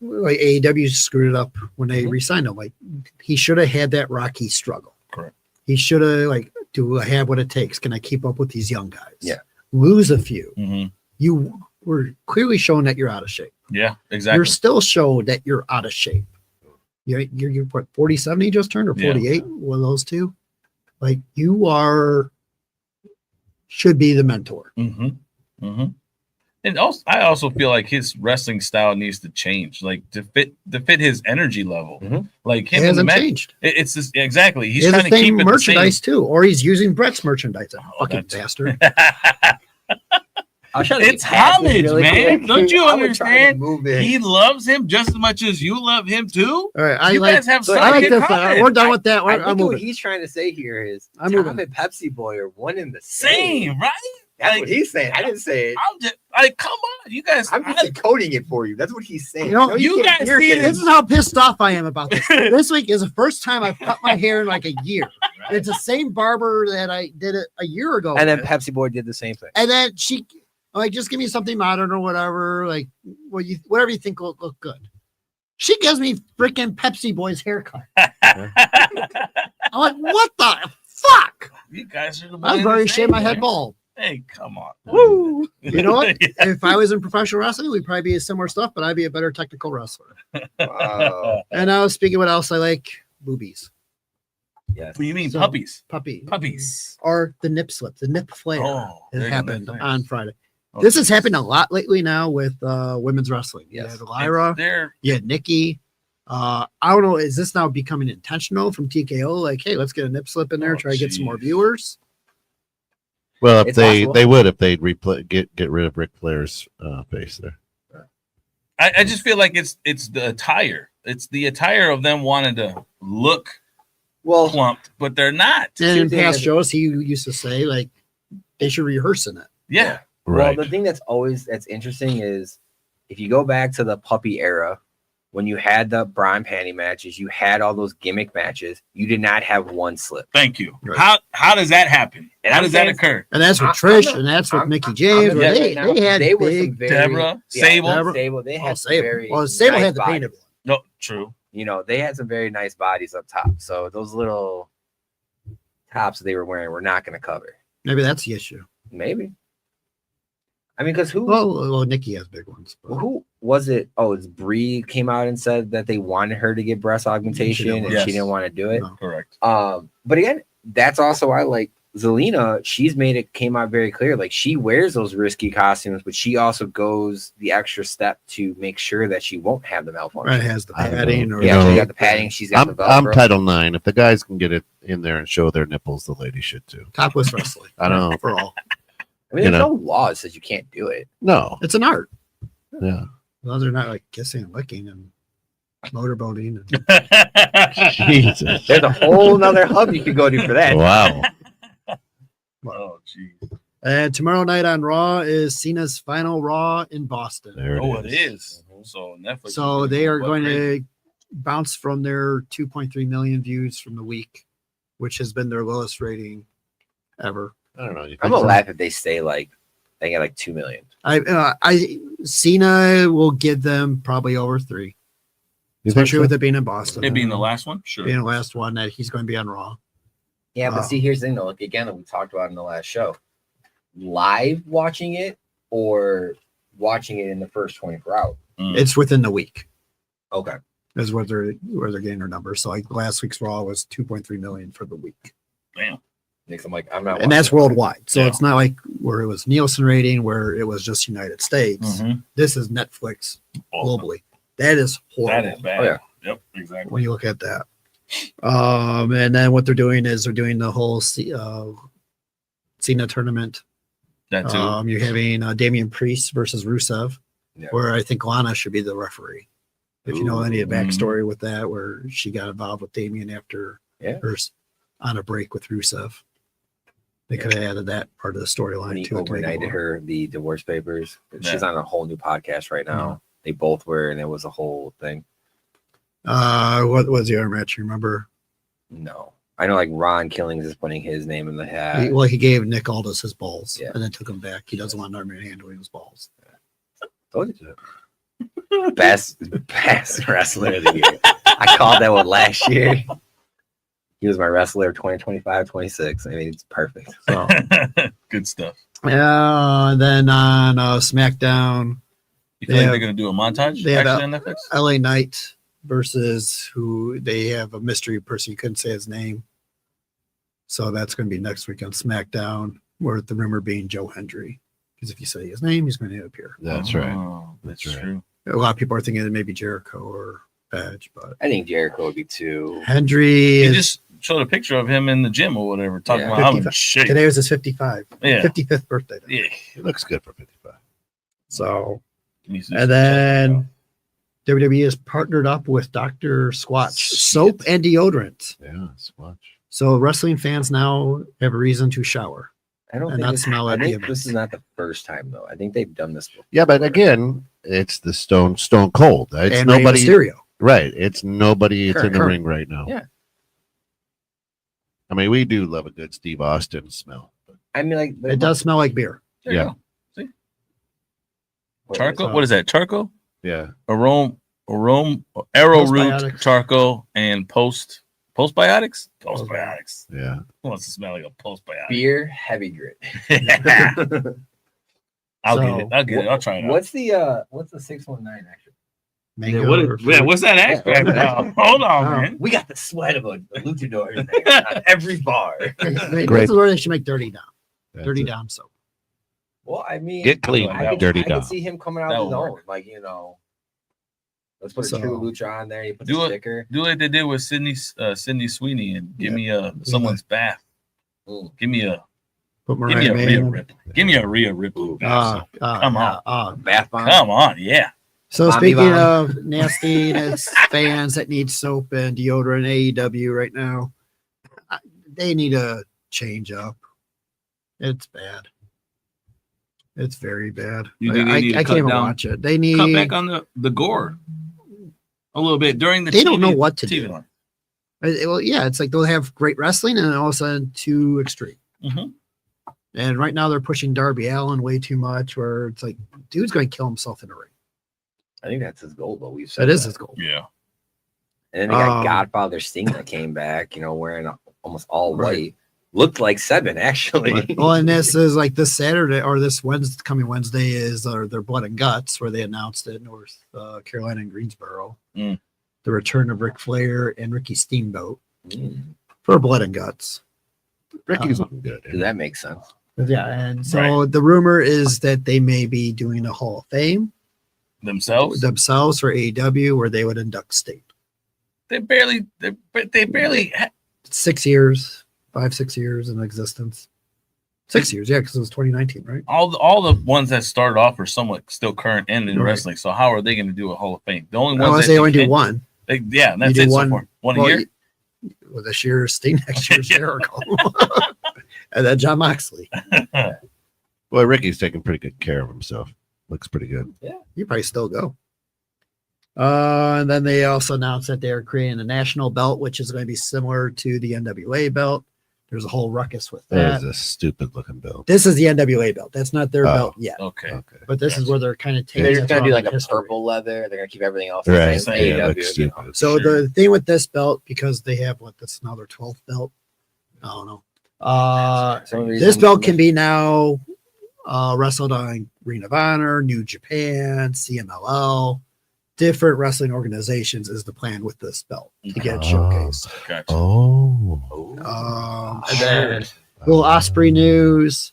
AEW screwed it up when they re-signed him. Like he should have had that Rocky struggle. Correct. He should have like, do I have what it takes? Can I keep up with these young guys? Yeah. Lose a few. Mm-hmm. You were clearly showing that you're out of shape. Yeah. Exactly. You're still showing that you're out of shape. You're what, 47 he just turned, or Yeah. 48? One of those two. Like you should be the mentor. Mm-hmm. Mm-hmm. And also, I also feel like his wrestling style needs to change, like to fit his energy level. Mhm. Like It him in the hasn't match. changed. It's just, exactly. He's He has trying the to keep same it merchandise too, or he's using Brett's merchandise. That fucking that's- bastard. the same. I'll try to get It's past this homage, really man. quick. Don't you I would try to understand? move in. He loves him just as much as you love him too. All right, You guys have I like something this. in common. We're done with that. I I'm think what moving. he's trying to say here is I'm Tom moving. and Pepsi Boy are one in the same. Same, right? That's Like, what he's saying. I didn't say it. I'm just like, come on, you guys. I'm just decoding it for you. That's what he's saying. You know, No, you can't guys hear see shit. This is how pissed off I am about this. This week is the first time I've cut my hair in like a year. It's the same barber that I did it a year ago. And then with. Pepsi Boy did the same thing. And then she like, just give me something modern or whatever. Like, whatever you think will look good. She gives me freaking Pepsi Boy's haircut. I'm like, what the fuck? You guys are the I've already shaved my head bald. Hey, come on. Woo! You know what? Yeah. If I was in professional wrestling, we'd probably be similar stuff, but I'd be a better technical wrestler. Wow. And I was speaking what else I like, boobies, Yes. What do you mean So- puppies? puppies, or the nip slip, the nip flare. Oh, It there you go, happened nice. on Friday. Oh, This has happened a lot lately now with women's wrestling. You Yes. had Lyra, They're you had Nikki. I don't know. Is this now becoming intentional from TKO? Like, hey, let's get a nip slip in there, Oh, try to get some more geez. viewers. Well, if It's they possible. would if they'd get rid of Ric Flair's face there. I just feel like it's the attire. It's the attire of them wanting to look Well, plumped, but they're not. And in the thing past is- shows, he used to say like they should rehearse in it. Yeah. Right. well, the thing that's interesting is if you go back to the puppy era, when you had the bra and panty matches, you had all those gimmick matches. You did not have one slip. Thank you. Right. How does that happen? And How I'm does that saying- occur? And that's with I'm Trish, not- and that's with I'm- Mickey James. I'm Where gonna they, say now, they had they were big, some very, Deborah, yeah, Sable. Deborah. They had some Sable. very Well, Sable nice had the bodies. painted one. No, true. You know, they had some very nice bodies up top. So those little tops they were wearing were not going to cover. Maybe that's the issue. Maybe. I mean, because who? Well, Nikki has big ones. But Who was it? Oh, it's Bree came out and said that they wanted her to get breast augmentation and Yes. she didn't want to do it. No. Correct. But again, that's also why like Zelina, she's made it came out very clear. Like she wears those risky costumes, but she also goes the extra step to make sure that she won't have the malfunction. Right, has the I don't padding. know. Or Yeah, You she know, got the padding. She's got the I'm Velcro. Title IX. If the guys can get it in there and show their nipples, the ladies should too. topless wrestling. I don't know. For all. I mean, you there's know. no law that says you can't do it. No. It's an art. Yeah. Those are not like kissing and licking and motorboating. And Jesus. There's a whole nother hub you could go to for that. Wow. Oh, geez. And tomorrow night on Raw is Cena's final Raw in Boston. There Oh, it it is. is. So Netflix. So they are going to bounce from their 2.3 million views from the week, which has been their lowest rating ever. I don't know. You I'm think gonna so? laugh if they stay like they get like 2 million. Cena will give them probably over 3, You think especially so? with it being in Boston. It being the last one, sure. Being the last one that he's going to be on Raw. Yeah, but Oh. see, here's the thing though. Like again, that we talked about in the last show, live watching it or watching it in the first 24 hours. It's within the week. Okay. Is where they're getting their numbers. So like last week's Raw was 2.3 million for the week. Damn. Next, I'm like, I'm not. And that's watching it. worldwide. So Yeah. it's not like where it was Nielsen rating, where it was just United States. Mhm. This is Netflix Oh, globally. That is horrible. that is bad. Oh, yeah. Yep, exactly. When you look at that. And then what they're doing is they're doing the whole Cena tournament. That too. You're having Damian Priest versus Rusev, Yeah. where I think Lana should be the referee. If you know any of the Ooh. backstory with that, where she got involved with Damian after Yeah. her on a break with Rusev. They could have added that part of the When storyline he to it. to make it overnighted more- her the divorce papers. She's Yeah. on a whole new podcast right now. Mhm. They both were, and it was a whole thing. What was the other match? You remember? No, I know like Ron Killings is putting his name in the hat. He gave Nick Aldis his balls Yeah. and then took him back. He doesn't want Norman handling his balls. Told you so. Best wrestler of the year. I called that one last year. He was my wrestler of 2025, 26. I mean, it's perfect. So Good stuff. and then on SmackDown, You feel They like have- they're gonna do a montage they have actually on Netflix? LA Knight versus who they have a mystery person. You couldn't say his name. So that's going to be next week on SmackDown, where the rumor being Joe Hendry. Because if you say his name, he's going to appear. That's right. Oh, that's That's right. true. A lot of people are thinking it may be Jericho or Edge, but I think Jericho would be too. Hendry He is just showed a picture of him in the gym or whatever, talking Yeah. about how in 55. shape. Today was his 55th Yeah. birthday. Yeah. It looks good for 55. So, Needs to and check it out. then WWE has partnered up with Dr. Squatch soap and deodorant. Yeah, Squatch. So wrestling fans now have a reason to shower. I don't And think not this, smell I at the think event. this is not the first time though. I think they've done this before. Yeah, but again, it's the Stone Cold. It's and Rey nobody. Mysterio. Right. It's nobody. It's in the Current. ring right now. Yeah. I mean, we do love a good Steve Austin smell. I mean, like It does smell like beer. There you Yeah. go. what Charcoal. is it? What is that? Charcoal? Yeah. Aromoroot, Postbiotics. charcoal, and postbiotics. Postbiotics. Yeah. Who wants to smell like a postbiotic? Beer heavy grit. I'll So, get it. I'll get it. I'll try it out. What's the 619 actually? Mango Yeah, what or is, yeah, what's that extract? Yeah. Hold on, Oh. man. We got the sweat of a luchador in there on every bar. This Great. is where they should make Dirty Down. That's Dirty it. Down soap. Well, I mean, Get clean, I could, Dirty I could Dom. see him coming out That of his would own. work. Like, let's put a So- true lucha on there. You put Do the it. sticker. Do like they did with Sydney Sweeney and give Yeah. me someone's bath. Mm. Give me a Put Rhea Mariah May in. Ripley. Give me a Rhea Ripley. bath. Come on. Bath bomb. Come on, yeah. So Bomby speaking bomb. of nastiness, fans that need soap and deodorant, AEW right now, they need a change up. It's bad. It's very bad. You think they need to I cut can't even down- watch it. They Cut need. back on the gore a little bit during the. They don't TV know what to TV do. line. Well, yeah, it's like they'll have great wrestling and then all of a sudden too extreme. Mhm. And right now they're pushing Darby Allin way too much, where it's like, dude's going to kill himself in the ring. I think that's his goal, but we've said That is his goal. Yeah. And then they got Um, Godfather Sting that came back, wearing almost all Right. white. looked like 7 actually. Well, and this is like this Saturday or this Wednesday, coming Wednesday is their Blood and Guts, where they announced it, North Carolina and Greensboro. Mm. The return of Ric Flair and Ricky Steamboat Mm. for Blood and Guts. Ricky's looking good. Does that make sense? Yeah, and so the rumor is that they may be doing a Hall of Fame themselves. for AEW, where they would induct State. They barely 6 years, 5-6 years in existence. 6 years, yeah, because it was 2019, right? all the ones that started off are somewhat still current and in Right. wrestling. So how are they going to do a Hall of Fame? The only ones Unless that they only do can- one. Yeah, that's do it. one- So far. One Well, a year. Well, this year, Sting, next year's Jericho. And then John Moxley. Well, Ricky's taking pretty good care of himself. Looks pretty good. You probably still go. And then they also announced that they're creating a national belt, which is going to be similar to the NWA belt. There's a whole ruckus with That that. is a stupid looking bill. This is the NWA belt. That's not their Oh. belt yet. Okay. Okay. But this is where they're kind of taking They're it just gonna do from like a history. purple leather. They're gonna keep everything else Right. the same. Yeah, Yeah, AEW, looks you know. stupid. So Sure. the thing with this belt, because they have what, that's now their 12th belt. I don't know. Some of the This reasons- belt can be now wrestled on Ring of Honor, New Japan, CMLL, different wrestling organizations is the plan with this belt to get it showcased. Gotcha. Oh. And then little Osprey news.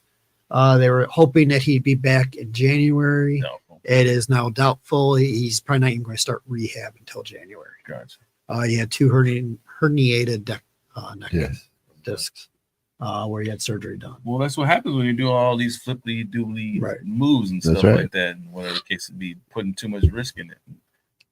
They were hoping that he'd be back in January. No. It is now doubtful. He's probably not even going to start rehab until January. Gotcha. He had 2 herniated neck Yes. discs where he had surgery done. Well, that's what happens when you do all these flippy doobly Right. moves and That's stuff right. like that, and whatever the case would be, putting too much risk in it.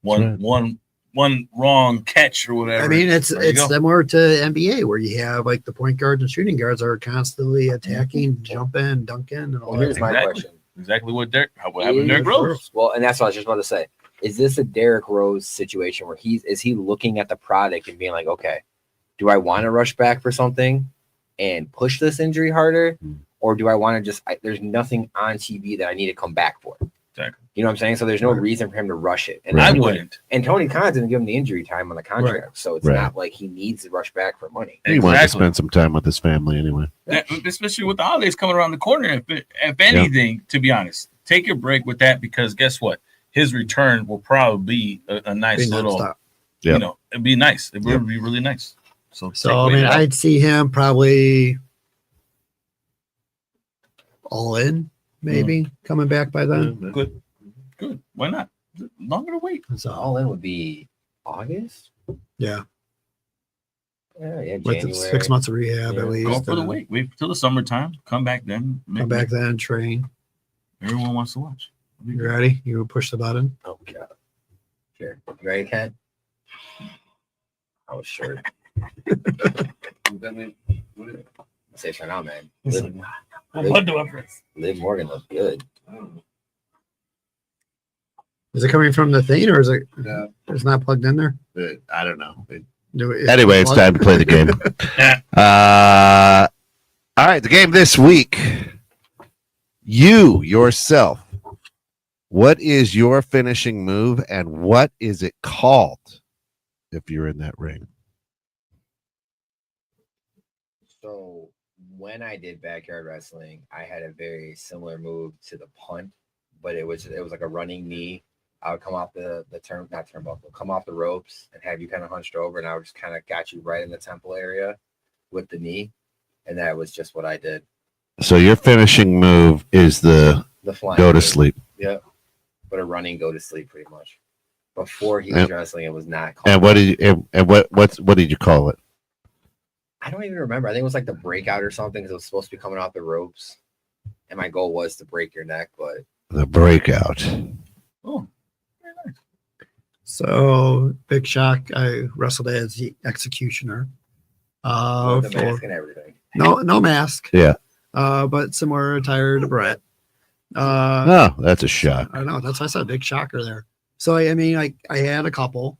right. One wrong catch or whatever. I mean, it's there you go. similar to NBA where you have like the point guards and shooting guards are constantly attacking, jumping, dunking, and all Well, here's that. my Exactly. question. Exactly what happened to Derrick Rose. Well, and that's what I was just about to say. Is this a Derrick Rose situation where is he looking at the product and being like, okay, do I want to rush back for something and push this injury harder, or do I want to just? there's nothing on TV that I need to come back for. Exactly. You know what I'm saying? So there's no Right. reason for him to rush it. And I anyway, wouldn't. and Tony Khan didn't give him the injury time on the contract, so it's Right. not like he needs to rush back for money. He wanted to Exactly. spend some time with his family anyway. Especially with the holidays coming around the corner. If anything, to be honest, take your break with that, because guess what? His return will probably be a nice Be little, nonstop. Yep. it'd be nice. It would Yep. be really nice. So So I mean, I'd see him probably all in, maybe coming back by then. good. Why not? Longer to wait. So All in would be August. yeah, Yeah, with January. 6 months of rehab Yeah. at Go least. for the and wait. Wait till the summertime. Come back then. Come back then, train. Everyone wants to watch. It'll be You good. ready? You push the button. Oh god. Sure. You ready, Ken? I was sure. Say for now, man. Liv Morgan looks good. Is it coming from the thing or is it? No. It's not plugged in there. I don't know. Anyway, It's time to play the game. All right, the game this week. You yourself. What is your finishing move and what is it called if you're in that ring? So when I did backyard wrestling, I had a very similar move to the punt, but it was like a running knee. I would come off come off the ropes and have you kind of hunched over, and I would just kind of got you right in the temple area with the knee, and that was just what I did. So your finishing move is the The flying go to knee. sleep. Yeah, but a running go to sleep pretty much. Before he was And- wrestling, it was not called. And what did you and what did you call it? I don't even remember. I think it was like the breakout or something because it was supposed to be coming off the ropes, and my goal was to break your neck, but The breakout. Oh, very nice. So big shock. I wrestled as the executioner. with the For mask and everything. no mask. Yeah. But similar attire to Brett. Oh, that's a shock. I don't know. That's why I said big shocker there. So I mean, I had a couple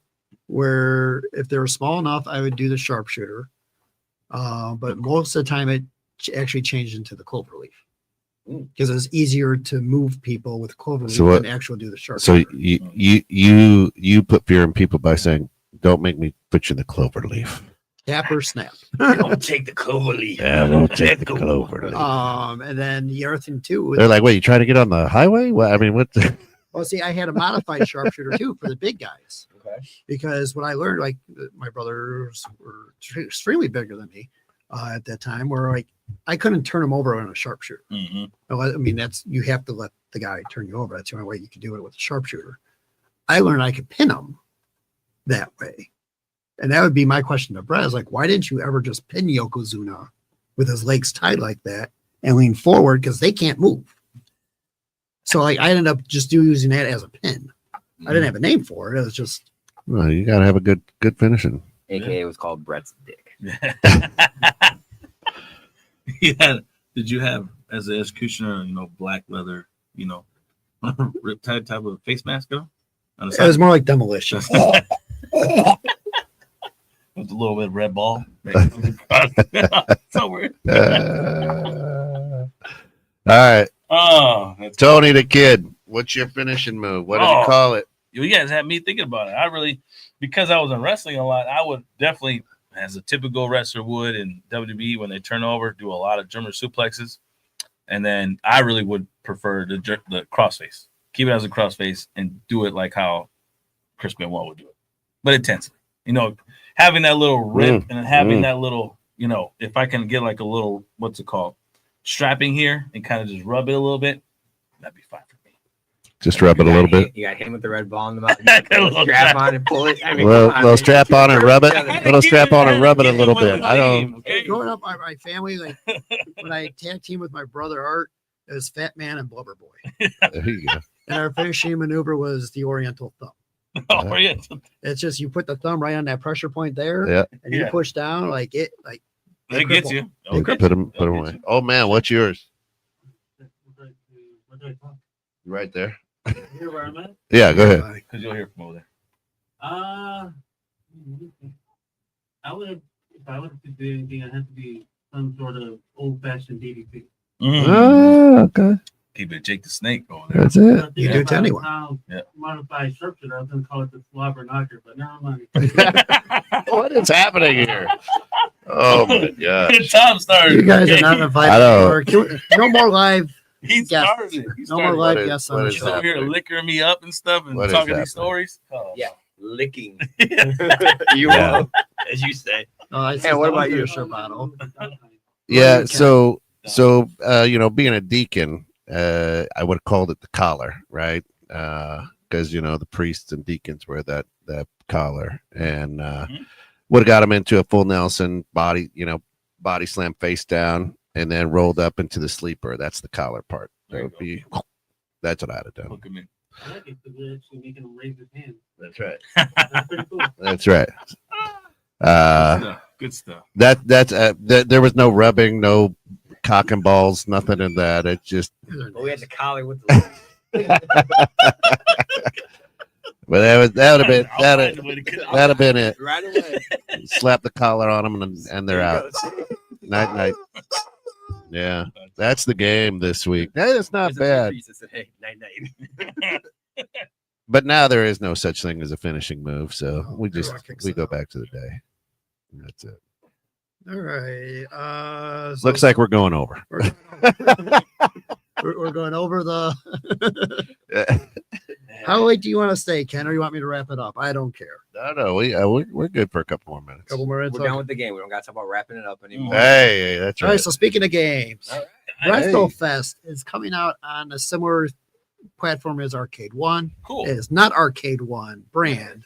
where if they were small enough, I would do the sharpshooter. But most of the time, it actually changed into the cloverleaf because it's easier to move people with cloverleaf So what- than actually do the So sharpshooter. you put fear in people by saying, "Don't make me put you in the clover leaf." tap or snap. Don't take the clover leaf. Yeah, we'll take the clover. And then the other thing too was, They're like, wait, you trying to get on the highway? Well, I mean, what? well, see, I had a modified sharpshooter too for the big guys. Okay. Because what I learned, like my brothers were extremely bigger than me at that time, where like I couldn't turn them over on a sharpshooter. Mm-hmm. I mean, you have to let the guy turn you over. That's the only way you can do it with a sharpshooter. I learned I could pin them that way. And that would be my question to Brett, is like, why didn't you ever just pin Yokozuna with his legs tied like that and lean forward, because they can't move? So like I ended up just using that as a pin. I didn't have a name for it. It was just, Well, you gotta have a good finishing. AKA it was called Brett's dick. Yeah. Did you have, as an executioner, black leather, riptide type of face mask on the it side? was more like demolition. With a little bit of red ball. Somewhere. All right, Oh, that's Tony the Kid. What's your finishing move? What did you call it? You guys had me thinking about it. Because I was in wrestling a lot, I would definitely, as a typical wrestler would in WWE, when they turn over, do a lot of German suplexes. And then I really would prefer the crossface. Keep it as a crossface and do it like how Chris Benoit would do it, but intensely. Having that little rip and having that little, if I can get like a little, what's it called, strapping here and kind of just rub it a little bit, that'd be fine for me. Just rub it a little bit. You got him with the red ball in the mouth. Strap on and pull it. I mean, Well, come on, little man. strap on and rub it. Little strap on and rub it a little bit. I don't. Growing up, my family, like when I tag team with my brother Art, it was Fat Man and Blubber Boy. There you go. And our finishing maneuver was the Oriental Thumb. Oh, yeah. It's just you put the thumb right on that pressure point there, Yeah. and you push down like it, like That gets you. They Put them away. Oh man, what's yours? Right there. Here where I'm at? Yeah, go ahead. Because you'll hear from over there. I would have, if I would have to do anything, I have to be some sort of old-fashioned DDP. Oh, okay. Keep it Jake the Snake over there. That's it. You do it to anyone. Yeah. Modified sharpshooter. I was going to call it the slobber knocker, but never mind. What is happening here? Oh my god. Tom started. You guys are not invited. I know. Or no more live. He Yes. started it. He No more started live What is- guests what on the is He's show. over here liquoring me up and stuff and What is talking happening? these stories. Oh, Yeah. Licking. Yeah. will, as you say. And what about you, Sherbato? Yeah. So being a deacon, I would have called it the collar, right? Because the priests and deacons wear that collar, and would have got him into a full Nelson body slam face down, and then rolled up into the sleeper. That's the collar part. There you That would be. That's what I'd have done. look at me. I like it because we're actually making him raise his hand. That's right. That's pretty cool. That's right. Good stuff. There was no rubbing, no cock and balls, nothing in that. It just. But we had the collar with the. But that would have been that'd have been it. Right away. Slap the collar on them and they're out. Night night. Yeah, that's the game this week. That is not bad. Hey, night night. But now there is no such thing as a finishing move, so we go back to the day. That's it. All right. Looks like we're going over. We're going over the. How late do you want to stay, Ken, or you want me to wrap it up? I don't care. No, we're good for a couple more minutes. Couple more minutes. We're done with the game. We don't got to talk about wrapping it up anymore. Hey, that's All right. right. So speaking of games, All right. WrestleFest is coming out on a similar platform as Arcade One. Cool. It is not Arcade One brand,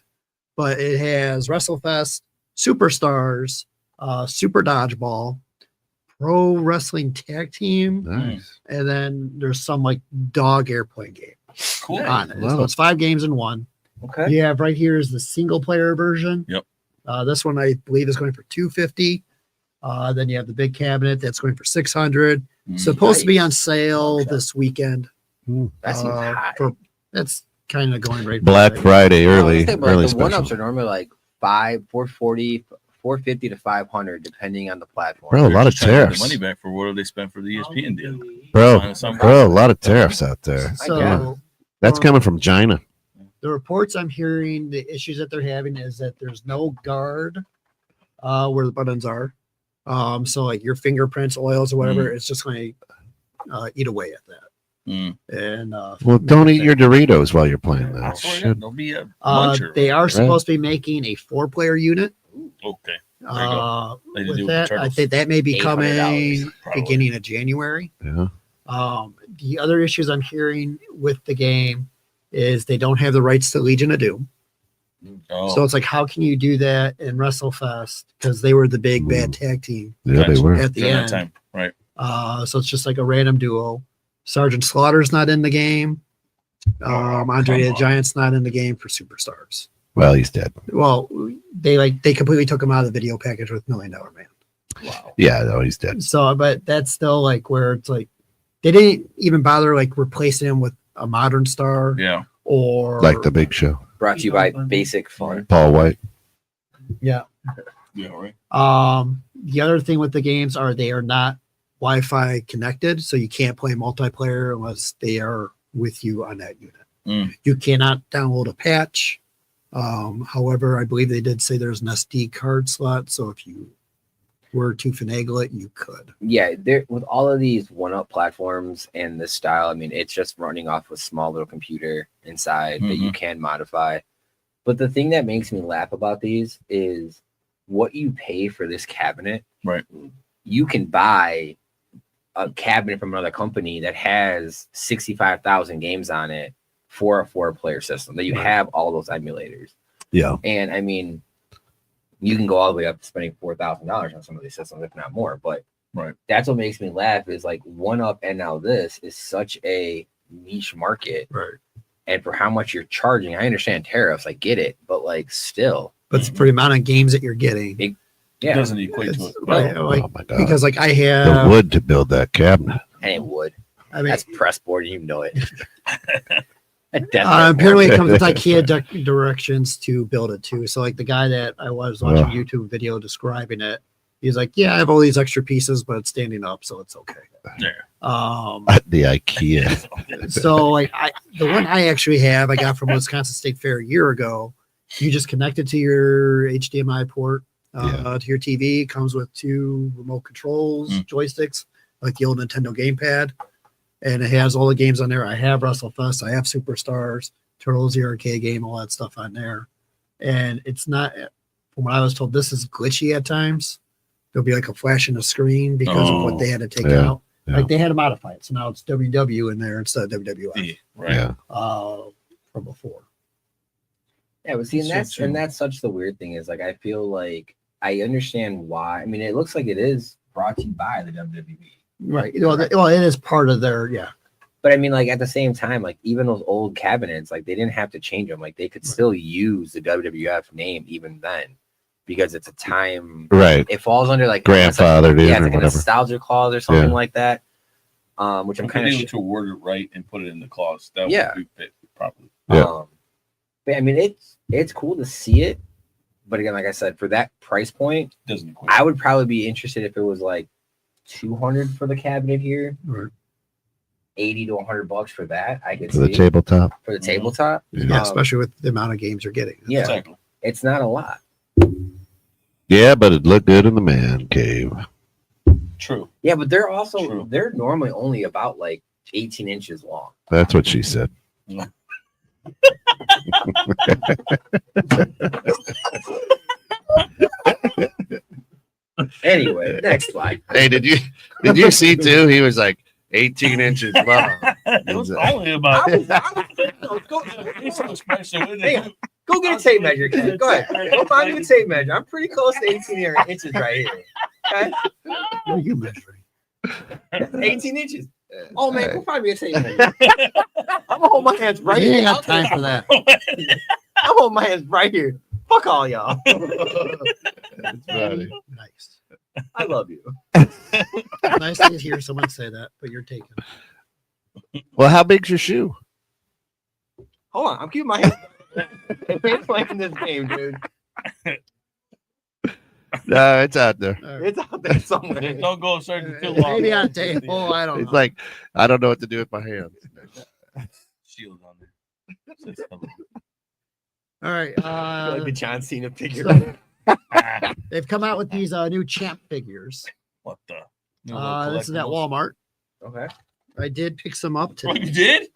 but it has WrestleFest, Superstars, Super Dodgeball, Pro Wrestling Tag Team, Nice. and then there's some like dog airplane game Cool. on it. Wow. So it's 5 games in one. Okay. You have right here is the single player version. Yep. This one I believe is going for $250. Then you have the big cabinet that's going for $600. Supposed to be on sale Okay. this weekend. That seems high. That's kind of going right. Black Friday early The special. one-ups are normally like 440, 450 to 500, depending on the platform. Bro, a lot of Just trying to get tariffs. the money back for what they spent for the ESPN deal. Bro, Some- a lot of tariffs out there. So That's coming from China. the reports I'm hearing, the issues that they're having is that there's no guard where the buttons are. So like your fingerprints, oils, or whatever, it's just going to eat away at that. And well, don't eat your Doritos while you're playing that. Shit. There'll be a muncher. they are supposed to be making a 4-player unit. Okay. There you go. Like they do With with that, the I turtles. think that may be coming $800, beginning of January. Yeah. The other issues I'm hearing with the game is they don't have the rights to Legion of Doom. Oh, So it's like, how can you do that in WrestleFest? Because they were the big bad tag team Yeah, they were. at the during that end. time, right? So it's just like a random duo. Sergeant Slaughter's not in the game. Andre the come on. Giant's not in the game for Superstars. Well, he's dead. Well, they completely took him out of the video package with $1 Million Man. Wow. Yeah, no, he's dead. So, but that's still like where it's like they didn't even bother like replacing him with a modern star Yeah. or Like the Big Show. Brought to you by Basic Fun. Paul White. yeah. Yeah. Right. The other thing with the games are they are not Wi-Fi connected, so you can't play multiplayer unless they are with you on that unit. You cannot download a patch. However, I believe they did say there's an SD card slot, so if you were to finagle it, you could. Yeah, there with all of these one-up platforms and this style, I mean, it's just running off a small little computer inside that you can modify. But the thing that makes me laugh about these is what you pay for this cabinet. Right. You can buy a cabinet from another company that has 65,000 games on it for a 4-player system that you have all those emulators. Yeah. And I mean, you can go all the way up to spending $4,000 on some of these systems, if not more. But Right. that's what makes me laugh is like One Up and now this is such a niche market. Right. And for how much you're charging, I understand tariffs, I get it, but like still, But for the amount of games that you're getting, It yeah, doesn't equate to it. right, like, Oh my God. because like I The have, wood to build that cabinet. and it would. I mean, That's press board, you know it. apparently it comes with IKEA directions to build it too. So like the guy that I was watching Ugh. YouTube video describing it, he's like, yeah, I have all these extra pieces, but it's standing up, so it's okay. Yeah. At the IKEA. So like the one I actually have, I got from Wisconsin State Fair a year ago. You just connect it to your HDMI port to your TV. It comes with 2 remote controls, joysticks, like the old Nintendo gamepad, and it has all the games on there. I have WrestleFest, I have Superstars, Turtles, the arcade game, all that stuff on there. And it's not, from what I was told, this is glitchy at times. There'll be like a flash in the screen because of what they had to take out. Yeah. Like they had to modify it, so now it's WW in there instead of WWF Yeah, right. Yeah. from before. Yeah, but see, and So that's true. and that's such the weird thing is like I feel like I understand why. I mean, it looks like it is brought to you by the WWE, Right. Well, it is part of their but I mean, like at the same time, like even those old cabinets, like they didn't have to change them. Like they could still use the WWF name even then because it's a time. Right. It falls under like Grandfathered in yeah, it's or like a whatever. nostalgia clause or something Yeah. like that. Which I'm kind Able of to word it right and put it in the clause. That Yeah. would be fit properly. Yeah. But I mean, it's cool to see it, but again, like I said, for that price point, Doesn't equate. I would probably be interested if it was like $200 for the cabinet here, Right. $80 to $100 for that. I could For the see tabletop. for the tabletop. yeah, especially with the amount of games you're getting. Yeah, Exactly. it's not a lot. Yeah, but it looked good in the man cave. True. Yeah, but they're also True. they're normally only about like 18 inches long. That's what she said. Anyway, next slide. Hey, did you see too? He was like 18 inches long. It was only about. Go get a tape measure, kid. Go ahead. Go find me a tape measure. I'm pretty close to 18 inches right here. Okay? What are you measuring? 18 inches. Oh man, go find me a tape measure. I'm gonna hold my hands right You here. ain't got time for that. I'm holding my hands right here. Fuck all y'all. It's funny. Nice. I love you. Nice to hear someone say that, but you're taking it. Well, how big's your shoe? Hold on, I'm keeping my hands. We're playing this game, dude. No, it's out there. All right. It's out there somewhere. Don't go searching too long. Maybe on table. I don't It's know. like I don't know what to do with my hands. Shield on there. Says hello. All right. Like the John Cena figure. They've come out with these new champ figures. What the? This is at Walmart. Okay. I did pick some up Oh, today. you did?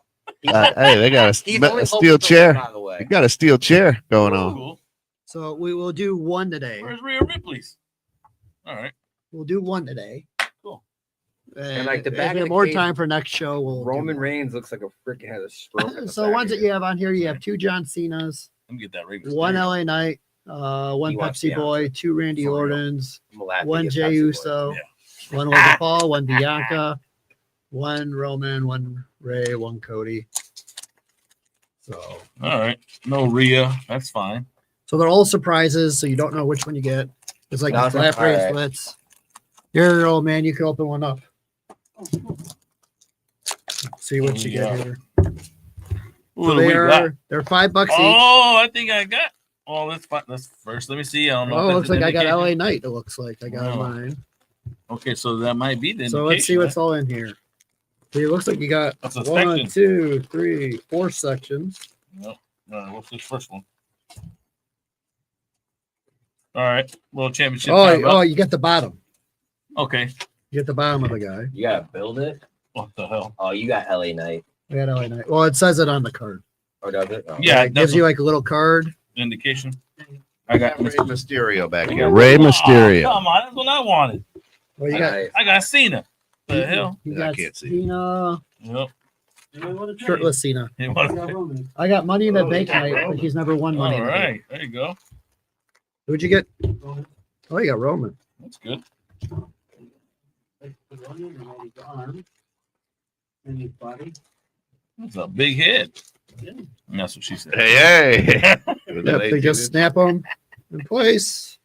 Hey, they got He's a only steel hoping for chair. one, by the way. You got a steel chair going on. Cool. So we will do one today. Where's Rhea Ripley's? All right. We'll do one today. Cool. And like the if back we of have the more case, time for next show. We'll do Roman more. Reigns looks like a freaking has a stroke. in the So back ones of that you have on here, you have 2 John Cena's, Let me get that Rey one Mysterio. LA Knight, one He wants Pepsi Beyonce. Boy, 2 Randy For real. Ortons, I'm gonna laugh at one you, Jey Pepsi Boy. Uso, Yeah. one Logan Paul, one Bianca, one Roman, one Ray, one Cody. So All right. No Rhea. That's fine. they're all surprises, so you don't know which one you get. It's like No, the flat all right. bracelets. Here, old man, you can open one up. See what you get here. What So do we got? they're $5 each. Oh, I think I got. Oh, let's find. Let's first. Let me see. I don't know. Oh, if looks that's like an I got LA indication. Knight. It looks like I got Oh. mine. Okay, so that might be the. So let's see indication, what's all in here. So it looks like you got That's a 1, section. 2, 3, 4 sections. right? No, what's this first one? All right, World Championship. time Oh, up. you get the bottom. Okay. You get the bottom of the guy. You gotta build it. What the hell? Oh, you got LA Knight. We had LA Knight. Well, it says it on the card. Or does it? Oh. Yeah, It gives you like a little card. indication. I got Rey Mysterio back here. Oh, Ray Mysterio. come on, that's what I wanted. Well, you got Alright. I got Cena. The hell? you Yeah, I got can't see. Cena, Yep. shirtless Cena. He I was- got Roman. I got Money in the Oh, Bank yeah, Knight, bro. but he's never won Money All in the Bank. right, there you go. Who'd you get? Roman. Oh, you got Roman. That's good. Like, the Roman, and then his arm, and his body. That's a big head. Yeah. And that's what she said. Hey, hey. Yep, they just snap them in place.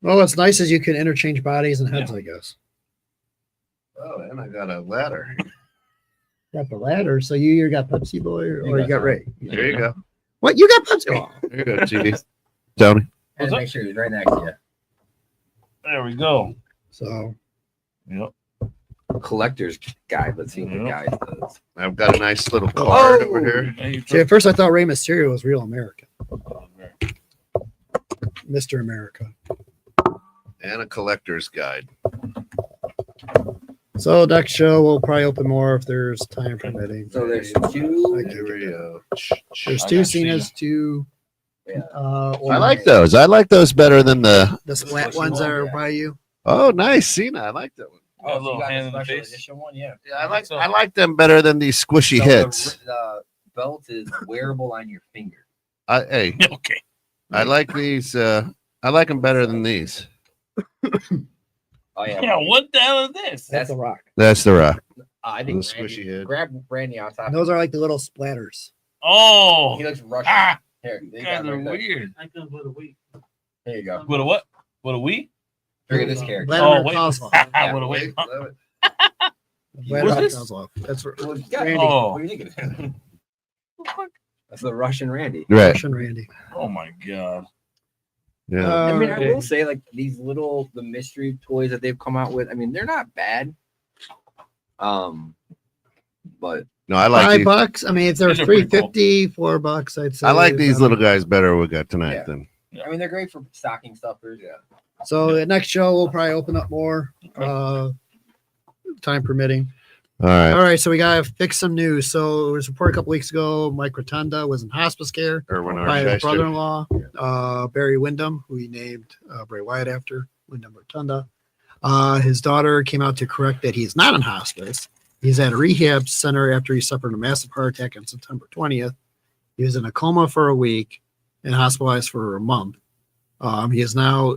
Well, what's nice is you can interchange bodies and heads, I guess. Oh, and I got a ladder. Got the ladder, so you either got Pepsi Boy or you got Ray. There you go. What? You got Pepsi? Oh, There you go, GD. Tony. And make sure he's right next to There we go. so Yep. you. Collector's guide. Let's see what the guy does. I've got a nice little card Oh. over here. Hey, you see, at first I thought Rey Mysterio was real American, took- Mr. America. And a collector's guide. So next show we'll probably open more if there's time permitting. So there's I two. can't Here we get go. There's I 2 got Cenas, 2. Yeah. I like those. I like those better than the. the splat ones that are by you. Oh, nice. Cena. I like that one. Oh, a so little you got hand the in the special face. edition one, yeah. Yeah, So- I like them better than these squishy So hits. The belt is wearable on your finger. Hey, Okay. I like these. I like them better than these. Oh yeah. Yeah, what the hell is this? That's the Rock. That's the Rock. I think The Randy, squishy head. grab Randy on top. And those are like the little splatters. Oh, He looks Russian. ah, Here, you you guys got are right there. weird. I come with a week. Here you go. What a what? What a we? Look at this character. Vladimir Oh, wait. Kozlov. Yeah, What a wait. Vladimir this? Kozlov. That's Well, yeah, Randy. Oh. What do you think? That's the Russian Randy. Right. Russian Randy. Oh my god. Yeah. I mean, I Okay. will say, like these little the mystery toys that they've come out with. I mean, they're not bad. But No, I like these. $5. I mean, if they're These are pretty cool. $3.50, $4, I'd say. I like these little guys better. We got tonight Yeah. then. I mean, they're great for stocking stuffers. Yeah. So the next show we'll probably open up more, time permitting. All right. All right, so we gotta fix some news. So it was reported a couple weeks ago, Mike Rotunda was in hospice care Erwin by his Archeister. brother-in-law, Barry Windham, who he named Bray Wyatt after, Windham Rotunda. His daughter came out to correct that he's not in hospice. He's at a rehab center after he suffered a massive heart attack on September 20th. He was in a coma for a week and hospitalized for a month. He is now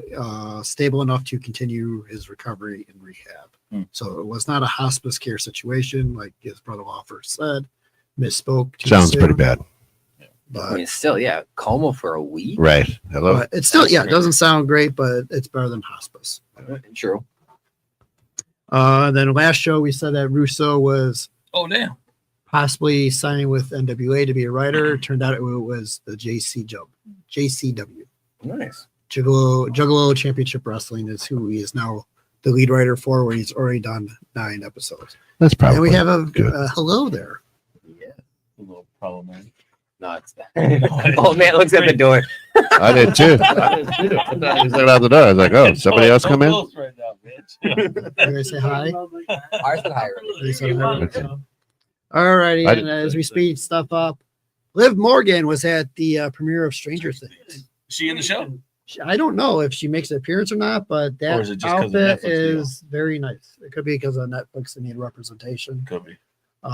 stable enough to continue his recovery in rehab. So it was not a hospice care situation, like his brother-in-law first said. Misspoke. too Sounds soon, pretty bad. I But, mean, still, yeah, coma for a week. Right. Hello. but it's still, yeah, it doesn't sound great, but it's better than hospice. True. Then last show we said that Russo was Oh damn. possibly signing with NWA to be a writer. Turned out it was the JCW. Nice. Juggalo Championship Wrestling is who he is now the lead writer for, where he's already done 9 episodes. That's probably. And we have a good. hello there. Yeah. A little problematic. No, it's old man looks at the door. I did too. I thought he was looking out the door. I was like, oh, somebody else come in? Close right now, bitch. Can I say hi? Ours is higher. They said hi. Okay. All righty, I and as we speed stuff up, Liv Morgan was at the premiere of Stranger Things. Is she in the show? I don't know if she makes an appearance or not, but Or that is it just 'cause of outfit Netflix deal? is very nice. It could be because of Netflix and need representation. Could be. But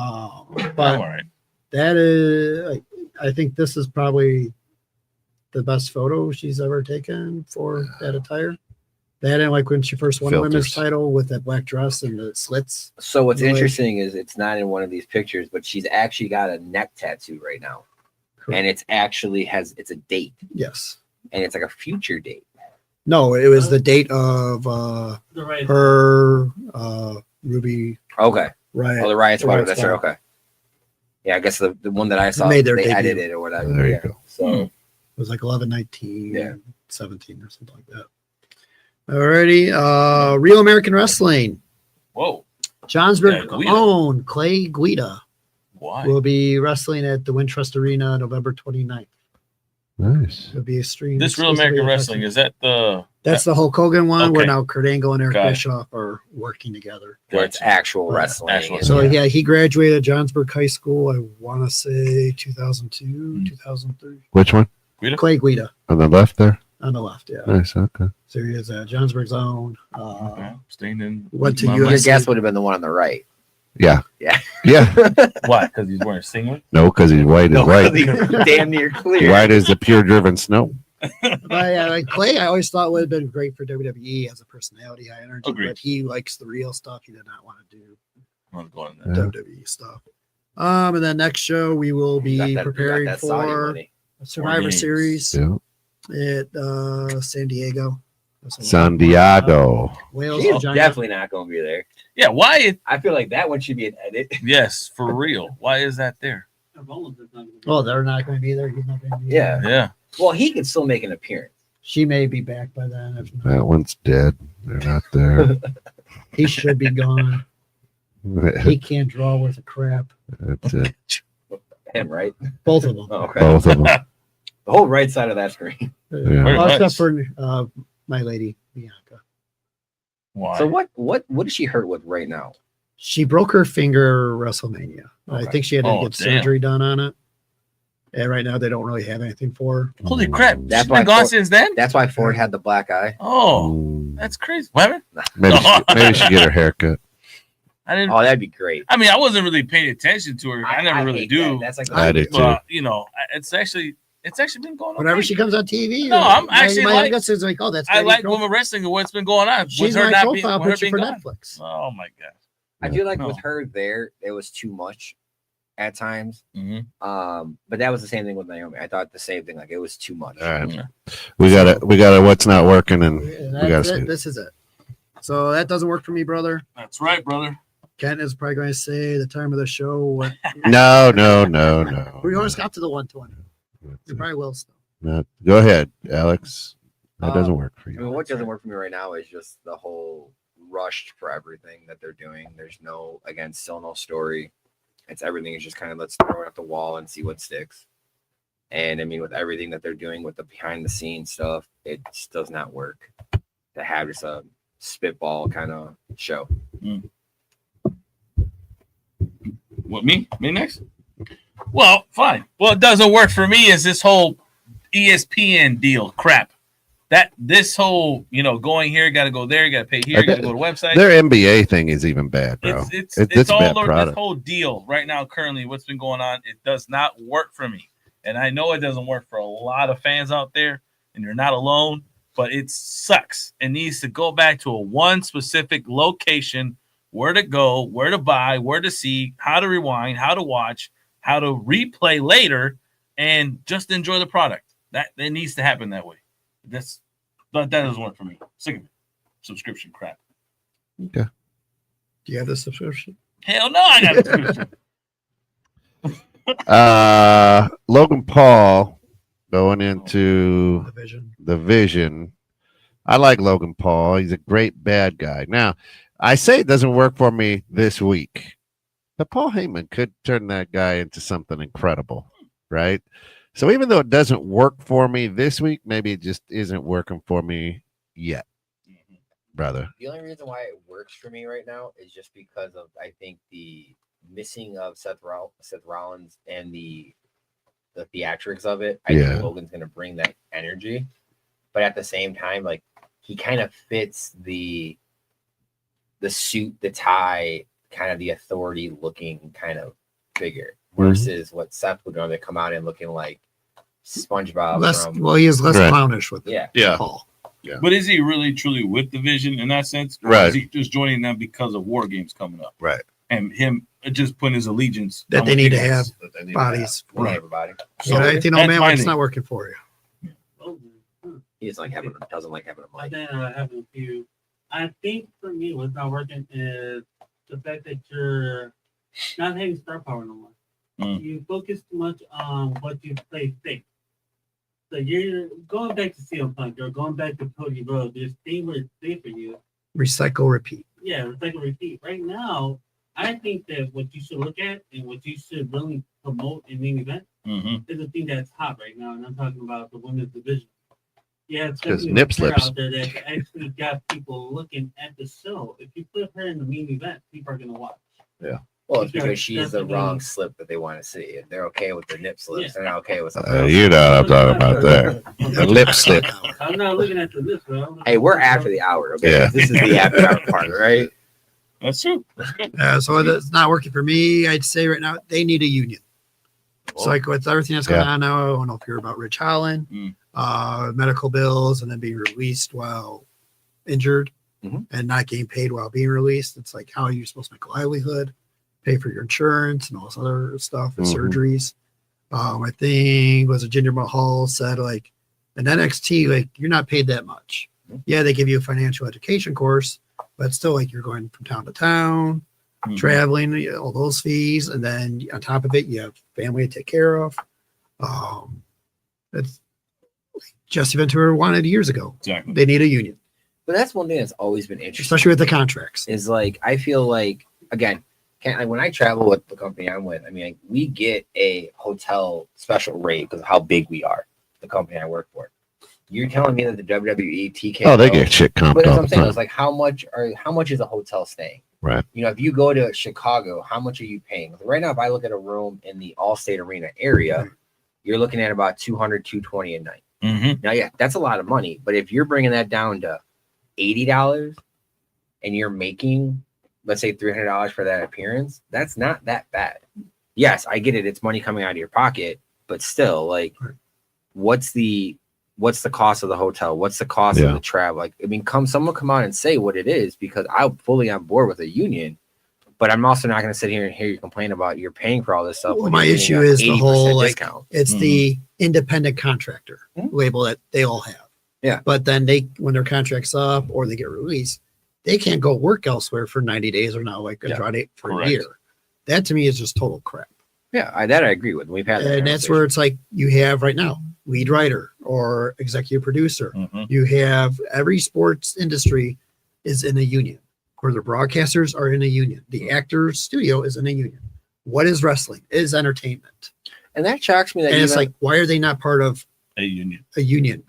All right. that is, I think this is probably the best photo she's ever taken for that attire. That and like when she first won the women's Filters. title with that black dress and the slits. So what's Really? interesting is it's not in one of these pictures, but she's actually got a neck tattoo right now, and it's actually it's a date, Yes. and it's like a future date. No, it was the date of The right. her Ruby Okay. Riot. Oh, the Riot Squad. Riot That's Squad. right. Okay. Yeah, I guess the one that I saw, Made their they debut. edited or whatever. There you yeah. go. So It was like 11, 19, Yeah. 17 or something like that. Alrighty. Real American Wrestling. Whoa. Johnsburg Yeah, Guida. own Clay Guida Why? will be wrestling at the Wintrust Arena November 29th. Nice. It'll be a stream. This Real exclusively American at Wrestling, Texas. is that the That's the Hulk Hogan one where Okay. now Kurt Angle and Eric Got it. Bischoff are working together. where it's actual Right. wrestling. Actual and- So Yeah. yeah, he graduated Johnsburg High School. I want to say 2002, Mm. 2003. Which one? Clay Guida On the left there? on the left. Yeah. Nice. Okay. So he is Johnsburg's own. Okay. Staying in. Went to my Your US. guess would have been the one on the right. Yeah. Yeah. Yeah. Why? Because he's wearing a singlet? No, because he's white as white. Damn near clear. White as the pure driven snow. But yeah, like Clay, I always thought would have been great for WWE as a personality, high energy. Agreed. But he likes the real stuff. He did not want to do I'm gonna go on Yeah. that. WWE stuff. And then next show we will You be got that preparing Saudi for money. Survivor games. Series Yeah. at San Diego. San Diego. Wales, She's Vagina. definitely not going to be there. Yeah, why? I feel like that one should be an edit. Yes, for real. Why is that there? Oh, they're not going to be there. He's not going to be Yeah. there. Yeah. Well, he can still make an appearance. She may be back by then. If not, That one's dead. They're not there. he should be gone. He can't draw worth a crap. That's it. Him, right? Both of them. Oh, okay. Both of them. The whole right side of that screen. Yeah. Very Well, except nice. for my lady Bianca. Why? So what is she hurt with right now? She broke her finger WrestleMania. I Okay. think she had to Oh, get damn. surgery done on it. And right now they don't really have anything for her. Holy crap. That's She's why been gone Ford- since then? That's why Ford had the black eye. Oh, Mm. that's crazy. What happened? Maybe she get her haircut. I didn't. Oh, that'd be great. I mean, I wasn't really paying attention to her. I never really hate do. that. That's like I did too. But you know, it's actually been going on. Whenever she comes on TV, No, I'm actually my like- guess is like, oh, that's I Betty like Profile. women wrestling and what's been going on. She's with her my not being, profile with her picture being for gone. Netflix. Oh my god. I feel like No. with her there, it was too much at times. Mhm. But that was the same thing with Naomi. I thought the same thing. Like it was too much. All right. Yeah. We got what's not working and And we gotta that's see. it. This is it. So that doesn't work for me, brother. That's right, brother. Kent is probably going to say the time of the show. What No. we almost got to the 120. We probably will still. Go ahead, Alex. That doesn't work for I mean, you. what doesn't work for me right now is just the whole rush for everything that they're doing. There's no, again, still no story. It's everything is just kind of let's throw it at the wall and see what sticks. And I mean, with everything that they're doing with the behind the scenes stuff, it just does not work to have just a spitball kind of show. What, me? Me next? Well, fine. Well, it doesn't work for me is this whole ESPN deal crap. This whole, going here, got to go there, got to pay here, got to go to website. Their NBA thing is even bad, bro. It's a all bad over this product. whole deal right now. Currently, what's been going on, it does not work for me, and I know it doesn't work for a lot of fans out there, and you're not alone. But it sucks. It needs to go back to a one specific location, where to go, where to buy, where to see, how to rewind, how to watch, how to replay later, and just enjoy the product. That it needs to happen that way. That doesn't work for me. Sick of it. Subscription crap. Do you have the subscription? Hell no, I got a subscription. Logan Paul going into Division. the Vision. I like Logan Paul. He's a great bad guy. Now, I say it doesn't work for me this week, but Paul Heyman could turn that guy into something incredible. right? So even though it doesn't work for me this week, maybe it just isn't working for me yet, brother. The only reason why it works for me right now is just because of I think the missing of Seth Rollins and the theatrics of it. I Yeah. think Logan's gonna bring that energy, but at the same time, like he kind of fits the suit, the tie, kind of the authority looking kind of figure versus what Seth would normally come out in looking like SpongeBob. He is less Right. clownish with Yeah. Paul. But is he really truly with the Vision in that sense? Or Right. is he just joining them because of War Games coming up? Right. And him just putting his allegiance That on they what need he to have wants. That they need to bodies. For everybody. So I think, that's man, my it's thing. not working for you. He doesn't like having a I mic. think I have a few. I think for me, what's not working is the fact that you're not having star power no more. Mm. You focus too much on what you play safe. So you're going back to CM Punk or going back to Cody Rhodes. Just stay where it's safe for you. Recycle, repeat. Yeah, recycle, repeat. Right now, I think that what you should look at and what you should really promote in main event Mm-hmm. is the thing that's hot right now, and I'm talking about the women's division. Yeah, it's 'Cause definitely nip a player slips. out there that actually got people looking at the show. If you put her in the main event, people are gonna watch. Well, it's Yeah, because she's the definitely. wrong slip that they want to see. If they're okay with the nip slips, Yeah. they're not okay with something else. You know what I'm talking about there. The lip slip. I'm not looking at the list, bro. I'm looking Hey, at we're the after the hour, okay? Yeah. This is the after hour part, right? That's true. So that's not working for me. I'd say right now they need a union. So like with everything that's going Yeah. on now, I don't know if you're about Rich Holland, medical bills, and then being released while injured Mhm. and not getting paid while being released. It's like how are you supposed to make a livelihood, pay for your insurance and all this other stuff and Mhm. surgeries. I think was it Jinder Mahal said like in NXT, like you're not paid that much. Yeah, they give you a financial education course, but still like you're going from town to town, traveling, all those fees, and then on top of it, you have family to take care of. It's Jesse Ventura wanted years ago. Exactly. They need a union, But that's one thing that's always been interesting. especially with the contracts. Is like I feel like again, when I travel with the company I'm with, I mean, like, we get a hotel special rate because of how big we are. The company I work for. You're telling me that the WWE TKO? Oh, they get shit comped But that's all what I'm the saying. time. It's like how much is a hotel staying? Right. You know, if you go to Chicago, how much are you paying? Right now, if I look at a room in the Allstate Arena area, you're looking at about 200, 220 a night. Mm-hmm. Now, yeah, that's a lot of money. But if you're bringing that down to $80 and you're making, let's say, $300 for that appearance, that's not that bad. Yes, I get it. It's money coming out of your pocket, but still, like, what's the cost of the hotel? What's the cost of the travel? Like, I mean, someone come out and say what it is, because I'm fully on board with a union, but I'm also not going to sit here and hear you complain about you're paying for all this stuff. Well, when my you're getting issue a is the 80% whole like discount. it's the independent contractor label that they all have. Yeah. But then when their contract's up or they get released, they can't go work elsewhere for 90 days or now like Andrade for Correct. a year. That to me is just total crap. Yeah, I agree with. We've had that And that's where it's like you have right now lead writer or executive producer. Mm-hmm. You have every sports industry is in a union, or the broadcasters are in a union. The actors studio is in a union. What is wrestling? It is entertainment. and that shocks me. That And it's even- like, why are they not part of A union. a union?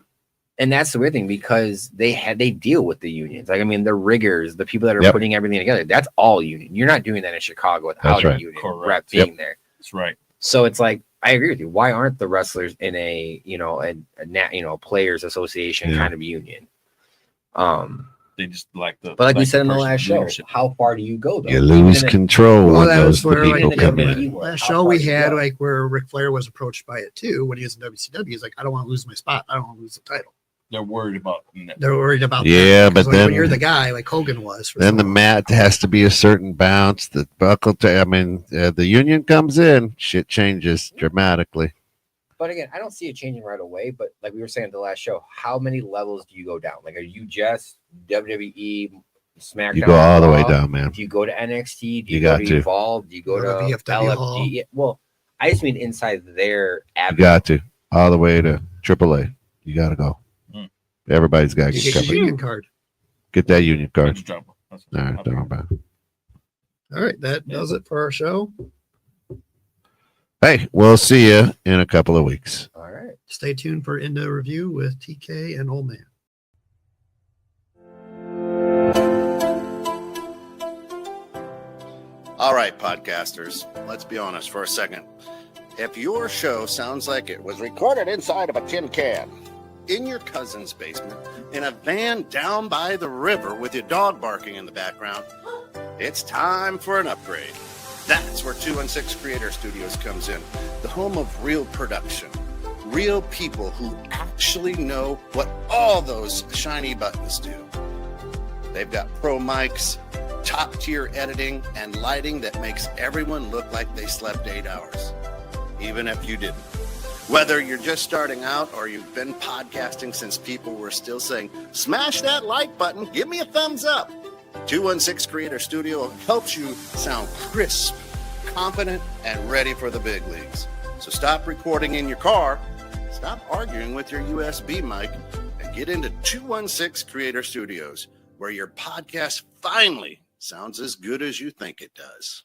and that's the weird thing, because they deal with the unions. Like, I mean, the riggers, the people that are Yep. putting everything together, that's all union. You're not doing that in Chicago without That's a right. union Correct. rep being there. That's right. So it's like, I agree with you. Why aren't the wrestlers in a players association Yeah. kind of union? They just like the. But like we the said in the personal lose show, leadership. how far do you go though? You lose control Well, when that those was where, like, people come the in. WWE Last how show far we do you had, go? like where Ric Flair was approached by it too when he was in WCW. He's like, I don't want to lose my spot. I don't want to lose the title. They're worried about. They're worried about Yeah, that. but Because, like, then- when you're the guy like Hogan was, for Then so the long. mat has to be a certain bounce. The buckle. The union comes in, shit changes dramatically. But again, I don't see it changing right away. But like we were saying at the last show, how many levels do you go down? Like, are you just WWE, SmackDown? You go all the way Raw? down, man. Do you go to NXT? Do You you, go got to to. Evolve? Do you go Go to to VFW LFG? Hall. Yeah, well, I just mean inside their You avenue. got to all the way to AAA. You got to go. Mm. Everybody's got to You get get your covered. union card. Get that union card. Just drop 'em. That's All right, don't worry about it. All right, that does it for our show. Hey, we'll see you in a couple of weeks. All right. Stay tuned for Into Review with TK and Old Man. All right, podcasters, let's be honest for a second. If your show sounds like it was recorded inside of a tin can, in your cousin's basement, in a van down by the river with your dog barking in the background, it's time for an upgrade. That's where 216 Creator Studios comes in, the home of real production, real people who actually know what all those shiny buttons do. They've got pro mics, top-tier editing, and lighting that makes everyone look like they slept 8 hours, even if you didn't. Whether you're just starting out or you've been podcasting since people were still saying, smash that like button, give me a thumbs up. 216 Creator Studio helps you sound crisp, confident, and ready for the big leagues. So stop recording in your car, stop arguing with your USB mic, and get into 216 Creator Studios, where your podcast finally sounds as good as you think it does.